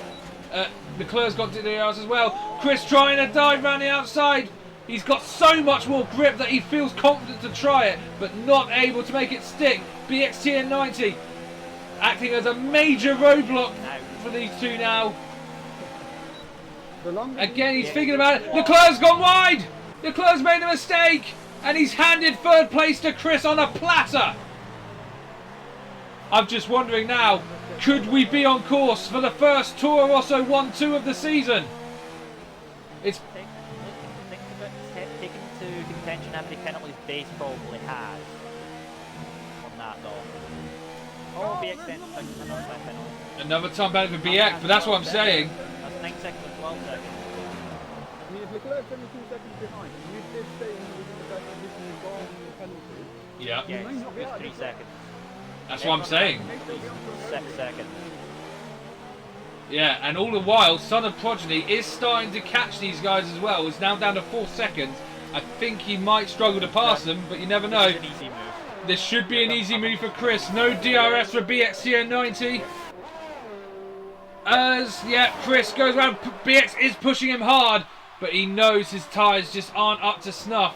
Leclerc's got DRS as well. Chris trying to dive around the outside. He's got so much more grip that he feels confident to try it, but not able to make it stick. BXTN 90 acting as a major roadblock for these two now. Again, he's thinking about it. Leclerc's gone wide. Leclerc's made a mistake, and he's handed third place to Chris on a platter. I'm just wondering now, could we be on course for the first Toro Rosso 1-2 of the season? It's Taking into contention how many penalties Base probably has on that though. Oh, BX then another time penalty. another time penalty for BX, but that's what I'm saying. That's 9 seconds and 12 seconds. I mean, if Leclerc's only 2 seconds behind, and you did say he was in the best position to go on the penalty. Yeah, Yeah, it's 3 seconds. that's what I'm saying. 6 seconds. Yeah, and all the while, Son of Progeny is starting to catch these guys as well. It's now down to 4 seconds. I think he might struggle to pass them, but you never know. It's an easy move. This should be an easy move for Chris. No DRS for BXTN 90. Yeah, Chris goes around. BX is pushing him hard, but he knows his tyres just aren't up to snuff.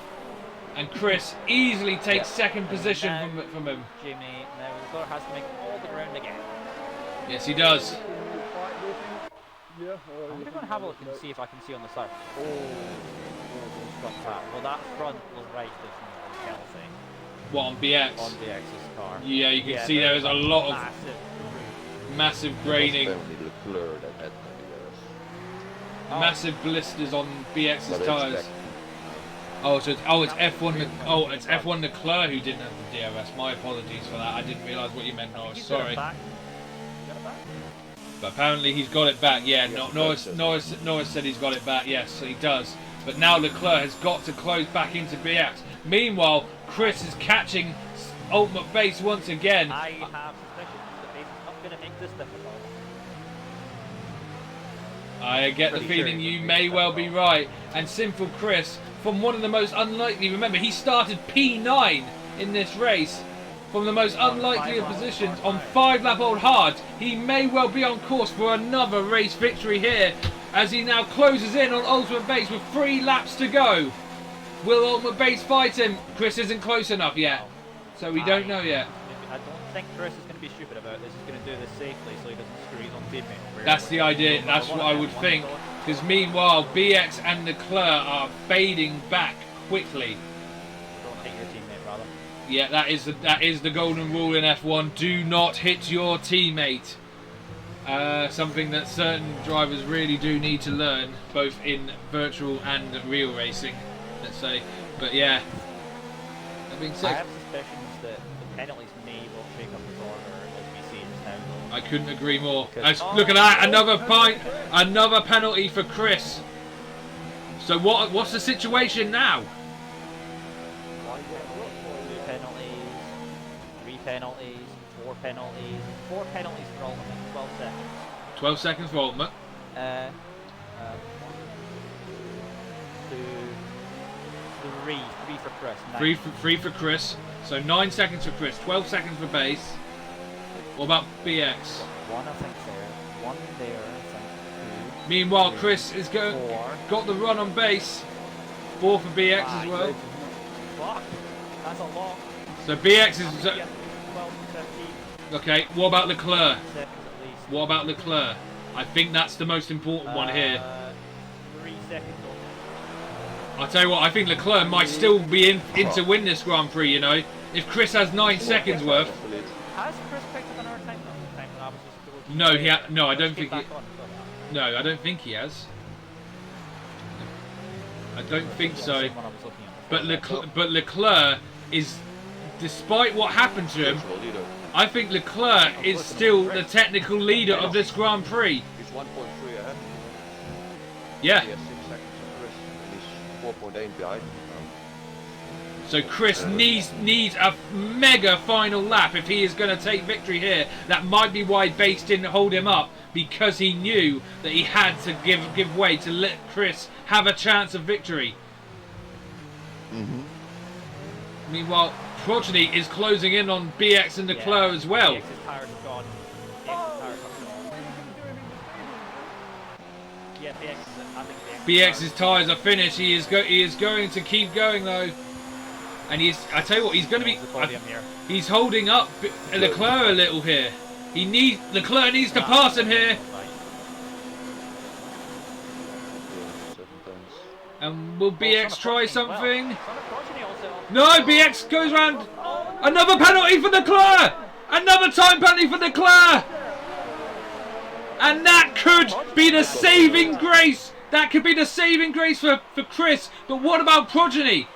And Chris easily takes second position from him. Jimmy, now the car has to make all the ground again. Yes, he does. Yeah, I'm going to go and have a look and see if I can see on the side. Oh, got that. Well, that front was right different than Kelsey What, on BX? on the X's car. Yeah, you can see there is a lot of massive graining, Only Leclerc that had massive blisters on BX's But tyres. it's Oh, so it's F1. Oh, it's F1 Leclerc who didn't have the DRS. My apologies for that. I didn't realise what you meant, Norris. Sorry. Got it back? But apparently he's got it back. Yeah, Norris said he's got it back. Yes, he does. But now Leclerc has got to close back into BX. Meanwhile, Chris is catching Ultimate Base once again. I have suspicions that Base is not going to make this difficult. I get the Pretty sure feeling he's you gonna may make well that be ball. right. And Sinful Chris, from one of the most unlikely, remember he started P9 in this race, from the most unlikely of positions on 5-lap-old hard. He may well be on course for another race victory here, as he now closes in on Ultimate Base with 3 laps to go. Will Ultimate Base fight him? Chris isn't close enough yet, so we don't know yet. I don't think Chris is going to be stupid about this. He's going to do this safely so he doesn't screw his own teammate. That's the idea. That's what I would think. Because meanwhile, BX and Leclerc are fading back quickly. Don't hit your teammate, rather. Yeah, that is the golden rule in F1. Do not hit your teammate. Something that certain drivers really do need to learn, both in virtual and real racing, let's say. But yeah, that being I said, have suspicions that the penalties may well shake up his order as we see just now. I couldn't agree more. Because- Look at that, another penalty for Chris. So what's the situation now? 2 penalties, 3 penalties, 4 penalties, 4 penalties for Ultimate, 12 seconds. 12 seconds for Ultimate. 1, 2, 3 for Chris. 9. Three for Chris. So 9 seconds for Chris, 12 seconds for Base. What about BX? 1 I think there, 1 there I think, Meanwhile, Chris is 2, 4. got the run on Base. 4 for BX as Five. well. Fuck, that's a lot. So BX is Yeah, 12 to 15 okay. What about Leclerc? seconds at least. What about Leclerc? I think that's the most important one here. 3 seconds on. I'll tell you what, I think Leclerc might still be in to win this Grand Prix, you know. If Chris has 9 seconds worth. Has Chris picked up another time though? Time when I was just No, I don't Let's think get he... back on, so. No, I don't think he has. I don't think That's the so. same one I was looking at. But Leclerc is, despite what happened to him, I think Leclerc is still the technical leader of this Grand Prix. He's 1.3 ahead. Yeah. He has 6 seconds on Chris, and he's 4.8 behind. So Chris needs a mega final lap if he is going to take victory here. That might be why Base didn't hold him up, because he knew that he had to give way to let Chris have a chance of victory. Meanwhile, Progeny is closing in on BX and Leclerc as well. BX's tires are gone. BX's tires are gone. Yeah, I think BX's tyres are finished. He is going to keep going though, and I tell you what, he's going to be. The podium here. He's holding up Leclerc a little here. Leclerc needs to pass him here. And will BX try something? No, BX goes round. Another penalty for Leclerc. Another time penalty for Leclerc. And that could be the saving grace. That could be the saving grace for Chris. But what about Progeny?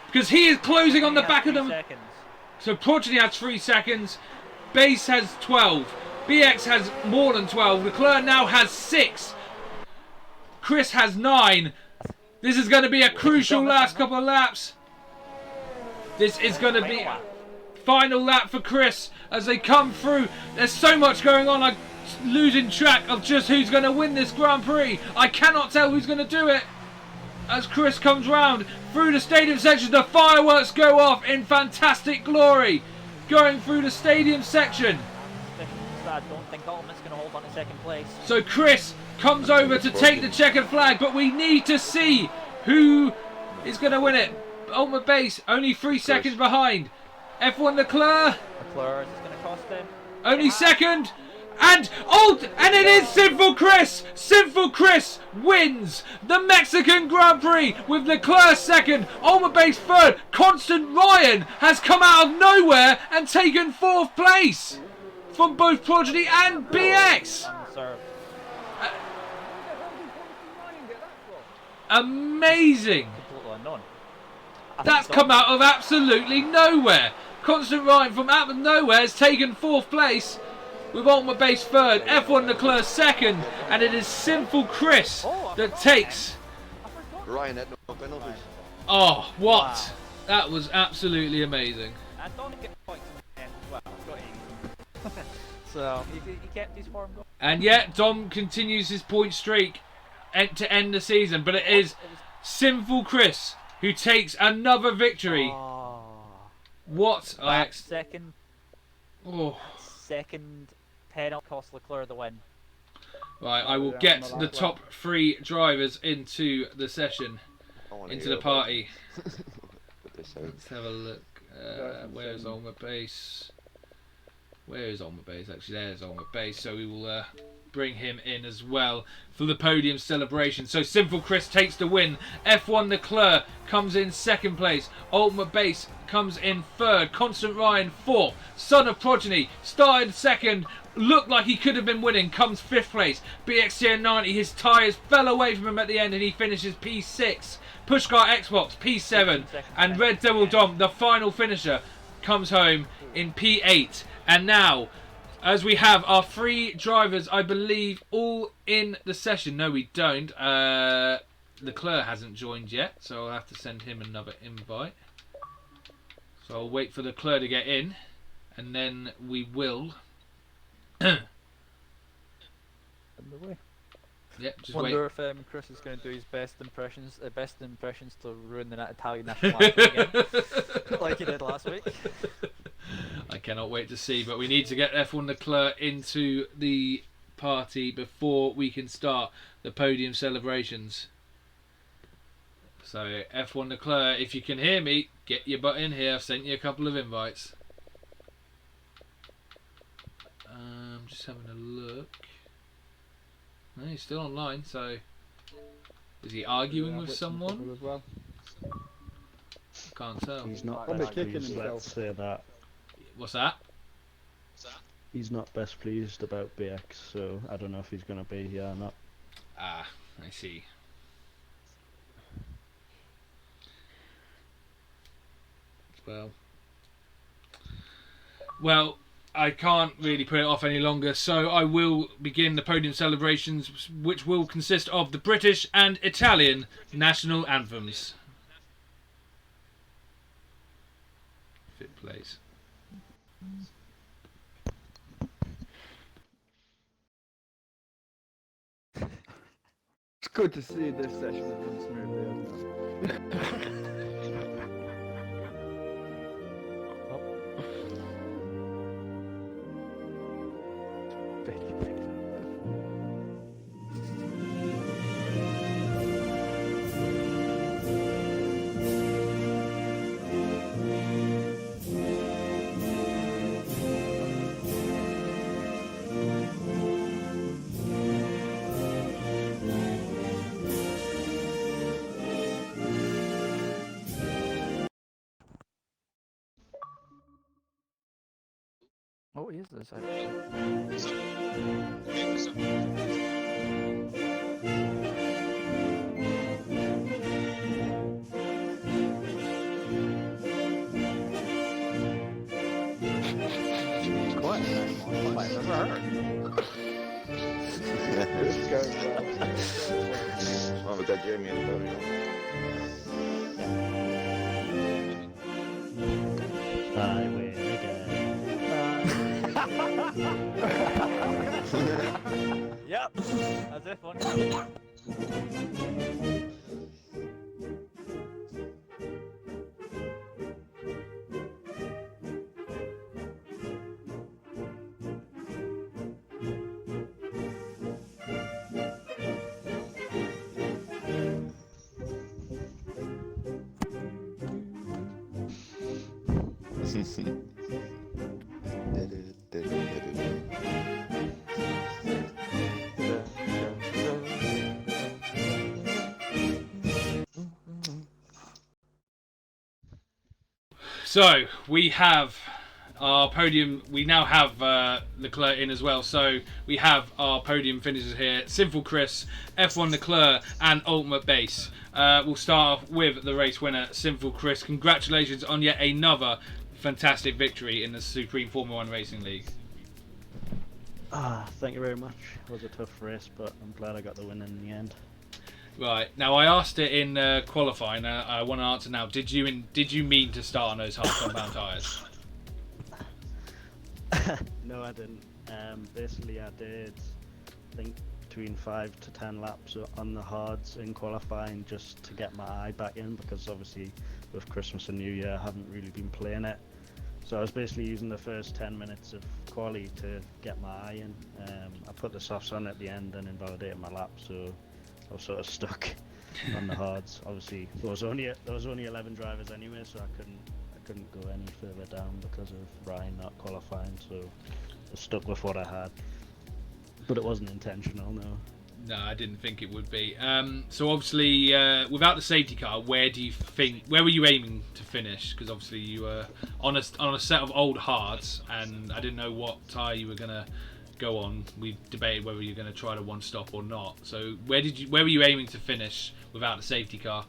Because he is closing on the back of them. So Progeny has 3 seconds. Base has 12. BX has more than 12. Leclerc now has 6. Chris has 9. This is going to be a crucial last couple of laps. This is going to be final lap for Chris as they come through. There's so much going on. I'm losing track of just who's going to win this Grand Prix. I cannot tell who's going to do it. As Chris comes round through the stadium section, the fireworks go off in fantastic glory. Going through the stadium section. I don't think Ultimate's going to hold on to second place. So Chris comes over to take the checkered flag, but we need to see who is going to win it. Ultimate Base only 3 seconds behind. F1 Leclerc. Leclerc is going to cost him. Only second. And it is Sinful Chris! Sinful Chris wins the Mexican Grand Prix with Leclerc second, Ultimate Base third. Constant Ryan has come out of nowhere and taken 4th place from both Progeny and BX. Amazing. Completely unknown. That's come out of absolutely nowhere. Constant Ryan from out of nowhere has taken 4th place with Ultimate Base third, F1 Leclerc second, and it is Sinful Chris that takes. Ryan had no penalties. Oh, what? Wow. That was absolutely amazing. And don't get points as well. Got it. So he kept his form going. And yet Dom continues his point streak to end the season, but it is Sinful Chris who takes another victory. Oh. What? Second. Oh. Second penalty cost Leclerc the win. Right, I will get the top 3 drivers into the session, into the party. Let's have a look. Where's Ultimate Base? Where is Ultimate Base? Actually, there's Ultimate Base. So we will bring him in as well for the podium celebration. So Sinful Chris takes the win. F1 Leclerc comes in 2nd place. Ultimate Base comes in 3rd. Constant Ryan 4th. Son of Progeny started 2nd. Looked like he could have been winning. Comes 5th place. BXCN90. His tyres fell away from him at the end and he finishes P6. Pushcar Xbox P7. And Red Devil Dom, the final finisher, comes home in P8. And now, as we have our 3 drivers, I believe, all in the session. No, we don't. Leclerc hasn't joined yet, so I'll have to send him another invite. So I'll wait for Leclerc to get in, and then we will. Yep, just Wonder wait. if Chris is going to do his best impressions to ruin the Italian national anthem again, like he did last week. I cannot wait to see, but we need to get F1 Leclerc into the party before we can start the podium celebrations. So F1 Leclerc, if you can hear me, get your butt in here. I've sent you a couple of invites. Just having a look. No, he's still online, so is he arguing with someone? As well. I can't tell. He's not Probably best kicking pleased, himself. let's say that. What's that? He's not best pleased about BX, so I don't know if he's going to be here or not. Ah, I see. Well, I can't really put it off any longer, so I will begin the podium celebrations, which will consist of the British and Italian national anthems. If it plays. It's good to see this session has run smoothly, hasn't it? What is this actually? It's quite a nice one. I've never heard. It's going well. Well, we got Jeremy in the podium. I win again. Yep, as if one. So we have our podium. We now have Leclerc in as well. So we have our podium finishers here: Sinful Chris, F1 Leclerc, and Ultimate Base. We'll start off with the race winner, Sinful Chris. Congratulations on yet another fantastic victory in the Supreme Formula 1 Racing League. Thank you very much. It was a tough race, but I'm glad I got the win in the end. Right, now I asked it in qualifying. I want to answer now. Did you mean to start on those hard compound tyres? No, I didn't. Basically, I did, I think, between 5 to 10 laps on the hards in qualifying just to get my eye back in, because obviously with Christmas and New Year I haven't really been playing it. So I was basically using the first 10 minutes of quali to get my eye in. I put the softs on at the end and invalidated my lap, so I was sort of stuck on the hards. Obviously, there was only 11 drivers anyway, so I couldn't go any further down because of Ryan not qualifying. So I was stuck with what I had, but it wasn't intentional, no. No, I didn't think it would be. So obviously, without the safety car, where were you aiming to finish? Because obviously you were on a set of old hards, and I didn't know what tyre you were gonna go on. We debated whether you're going to try to one stop or not. So where were you aiming to finish without the safety car?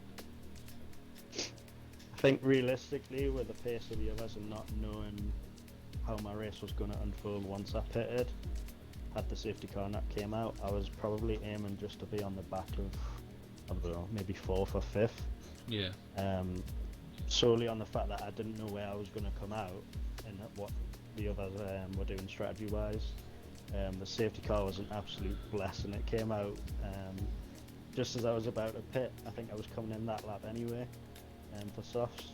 I think realistically, with the pace of the others and not knowing how my race was going to unfold once I pitted, had the safety car not came out, I was probably aiming just to be on the back of, I don't know, maybe 4th or 5th. Yeah. Solely on the fact that I didn't know where I was going to come out and what the others were doing strategy-wise. The safety car was an absolute blessing. It came out just as I was about to pit. I think I was coming in that lap anyway for softs.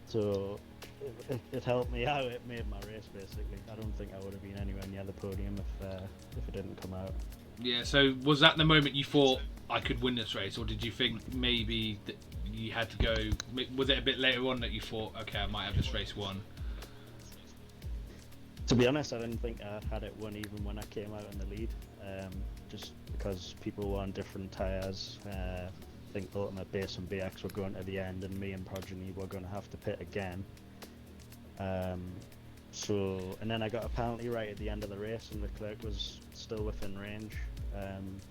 So it helped me out. It made my race basically. I don't think I would have been anywhere near the podium if it didn't come out. Yeah, so was that the moment you thought I could win this race, or did you think maybe that you had to go, was it a bit later on that you thought, okay, I might have this race won? To be honest, I didn't think I had it won even when I came out in the lead, just because people were on different tyres. I think Ultimate Base and BX were going to the end, and me and Progeny were going to have to pit again. And then I got a penalty right at the end of the race, and Leclerc was still within range.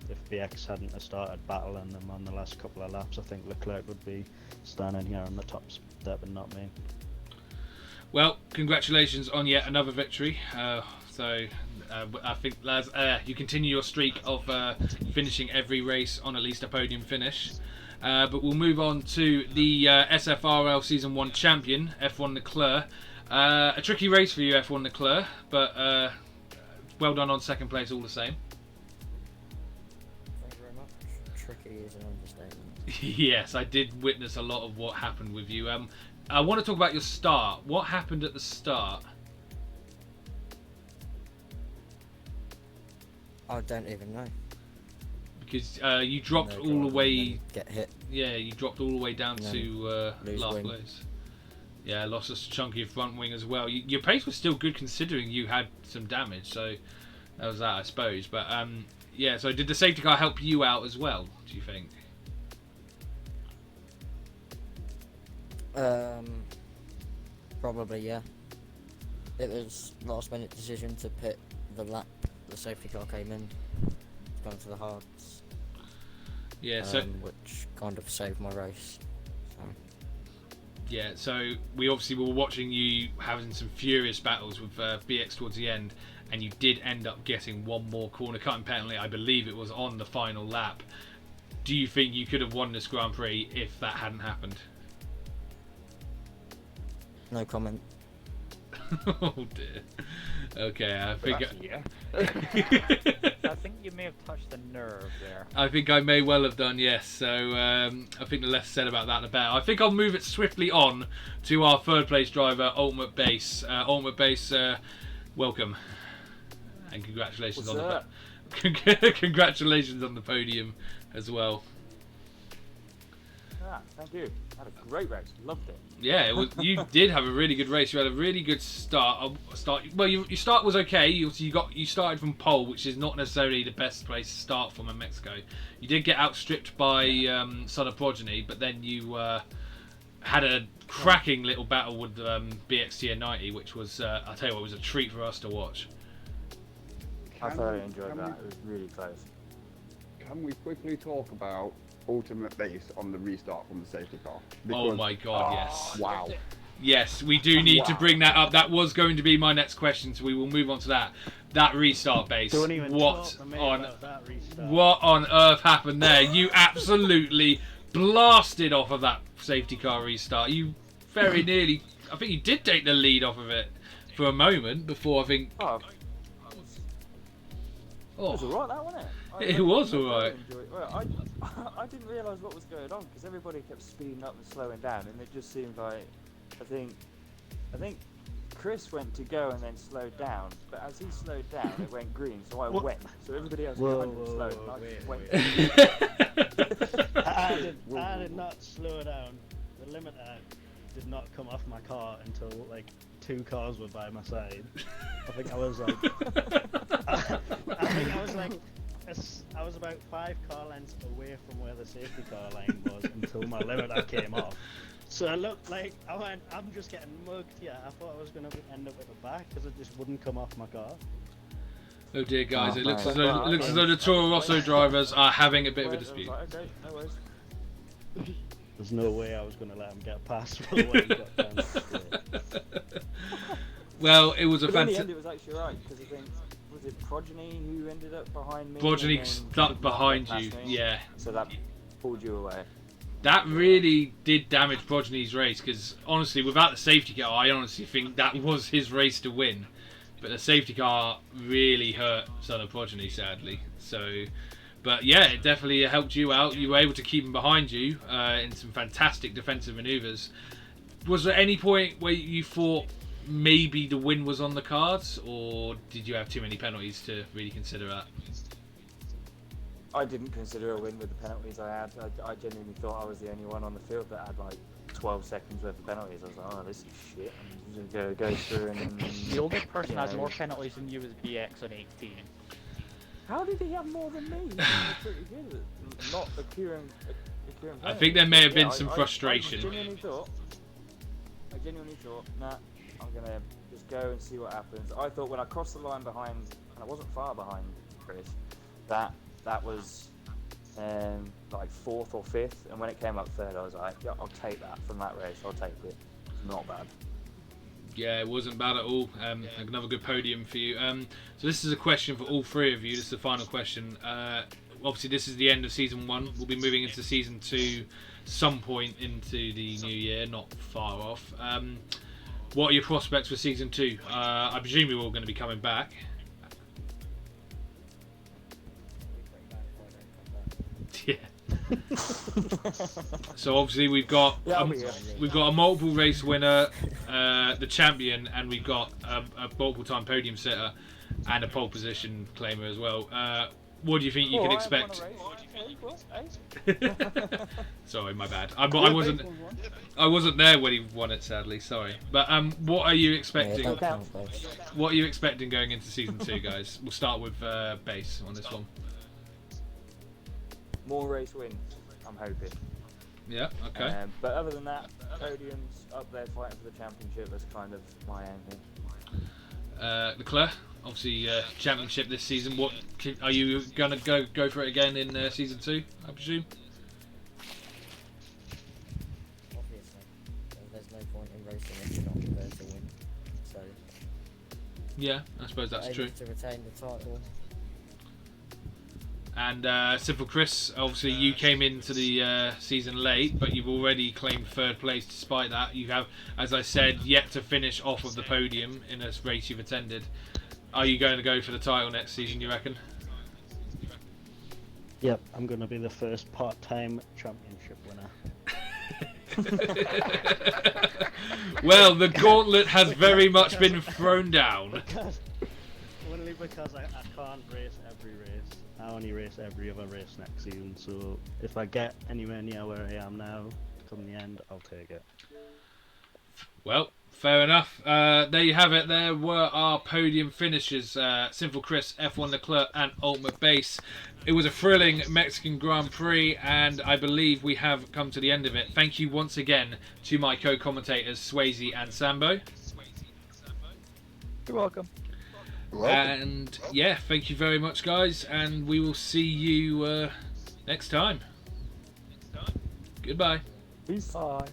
If BX hadn't have started battling them on the last couple of laps, I think Leclerc would be standing here on the top step and not me. Well, congratulations on yet another victory. I think, Laz, you continue your streak of finishing every race on at least a podium finish. But we'll move on to the SFRL Season 1 champion, F1 Leclerc. A tricky race for you, F1 Leclerc, but well done on second place all the same. Thank you very much. Tricky is an understatement. Yes, I did witness a lot of what happened with you. I want to talk about your start. What happened at the start? I don't even know. Because you dropped No, all go the on, way. and then get hit. Yeah, you dropped all the way down And to lose last wing. place. Yeah, lost a chunky front wing as well. Your pace was still good considering you had some damage, so that was that, I suppose. But yeah, so did the safety car help you out as well, do you think? Probably, yeah. It was last minute decision to pit the lap the safety car came in, going to the hards, Yeah, so which kind of saved my race. So. yeah, so we obviously were watching you having some furious battles with BX towards the end, and you did end up getting one more corner cutting penalty. I believe it was on the final lap. Do you think you could have won this Grand Prix if that hadn't happened? No comment. Oh dear. Okay, I think Yeah. I think you may have touched the nerve there. I think I may well have done, yes. So I think the less said about that, the better. I think I'll move it swiftly on to our third place driver, Ultimate Base. Ultimate Base, welcome and congratulations What's on up? the congratulations on the podium as well. Ah, thank you. Had a great race. Loved it. Yeah, it was. You did have a really good race. You had a really good start. Well, your start was okay. You started from pole, which is not necessarily the best place to start from in Mexico. You did get outstripped by Son of Progeny, but then you had a cracking little battle with BXTN 90, which was, I'll tell you what, was a treat for us to watch. I Can thoroughly we- enjoyed can that. It was really close. Can we quickly talk about Ultimate Base on the restart from the safety car? Oh Because- my god, yes. Wow. Yes, we do need to Wow. bring that up. That was going to be my next question, so we will move on to that. That restart base. Don't even What talk to me on about that restart. what on earth happened there? You absolutely blasted off of that safety car restart. You very nearly, I think you did take the lead off of it for a moment before I think. Oh, it was Oh, alright, that wasn't it? It was I alright. thoroughly enjoyed- Well, I didn't realise what was going on because everybody kept speeding up and slowing down, and it just seemed like I think Chris went to go and then slowed down, but as he slowed down, it went green, so I What? went. So everybody else Whoa, behind him whoa, slowed, whoa, and I just wait, went. I did not slow down. The limiter did not come off my car until like 2 cars were by my side. I think I was like, I was about 5 car lengths away from where the safety car line was until my limiter came off. So I looked like I'm just getting mugged here. I thought I was going to end up at the back because it just wouldn't come off my car. oh dear, guys! Oh, It looks no. as though the Toro Rosso drivers are having a bit of a dispute. Like, okay, no worries. There's no way I was going to let him get past for the way he got down. Well, it was a But in the fantastic. end, it was actually right because I think was it Progeny who ended up behind me. Progeny and then stuck did not behind get you. past me, Yeah. So that pulled you away. That really did damage Progeny's race because honestly, without the safety car, I honestly think that was his race to win. But the safety car really hurt Son of Progeny, sadly. So, but yeah, it definitely helped you out. You were able to keep him behind you in some fantastic defensive manoeuvres. Was there any point where you thought maybe the win was on the cards, or did you have too many penalties to really consider that? I didn't consider a win with the penalties I had. I genuinely thought I was the only one on the field that had like 12 seconds worth of penalties. I was like, oh, this is shit. I'm just gonna go through and. The only person you has know. more penalties than you is BX on 18. How did he have more than me? He was pretty good at not accruing I think there may have been Yeah, some I frustration. genuinely thought, nah, I'm gonna just go and see what happens. I thought when I crossed the line behind, and I wasn't far behind Chris, that was like 4th or 5th, and when it came up 3rd, I was like, yeah, I'll take that from that race. I'll take it. It's not bad. Yeah, it wasn't bad at all. Another good podium for you. So this is a question for all three of you. This is the final question. Obviously, this is the end of season 1. We'll be moving into season 2 some point into the new year, not far off. What are your prospects for season 2? I presume you're all going to be coming back. Yeah. So obviously we've got a multiple race winner, the champion, and we've got a multiple time podium sitter and a pole position claimer as well. What do you think you can expect? Sorry, my bad. I wasn't there when he won it, sadly. Sorry, but what are you expecting? What are you expecting going into season 2, guys? We'll start with Base on this one. More race wins, I'm hoping. Yeah. Okay. But other than that, podiums up there fighting for the championship. That's kind of my aim here. Leclerc, obviously championship this season. What are you gonna go for it again in season 2? I presume. Obviously, there's no point in racing if you're not prepared to win. So, Yeah, I suppose that's aiming true. to retain the title. And Simple Chris, obviously you came into the season late, but you've already claimed 3rd place despite that. You have, as I said, yet to finish off of the podium in a race you've attended. Are you going to go for the title next season, you reckon? Yep, I'm going to be the first part-time championship winner. Well, the gauntlet has very much been thrown down. Only because I can't race every race. I only race every other race next season, so if I get anywhere near where I am now, come the end, I'll take it. Well, fair enough. There you have it. There were our podium finishes. Simple Chris, F1 Leclerc and Ultimate Base. It was a thrilling Mexican Grand Prix, and I believe we have come to the end of it. Thank you once again to my co-commentators, Swayze and Sambo. You're welcome. And yeah, thank you very much, guys, and we will see you next time. Goodbye. Peace. Bye.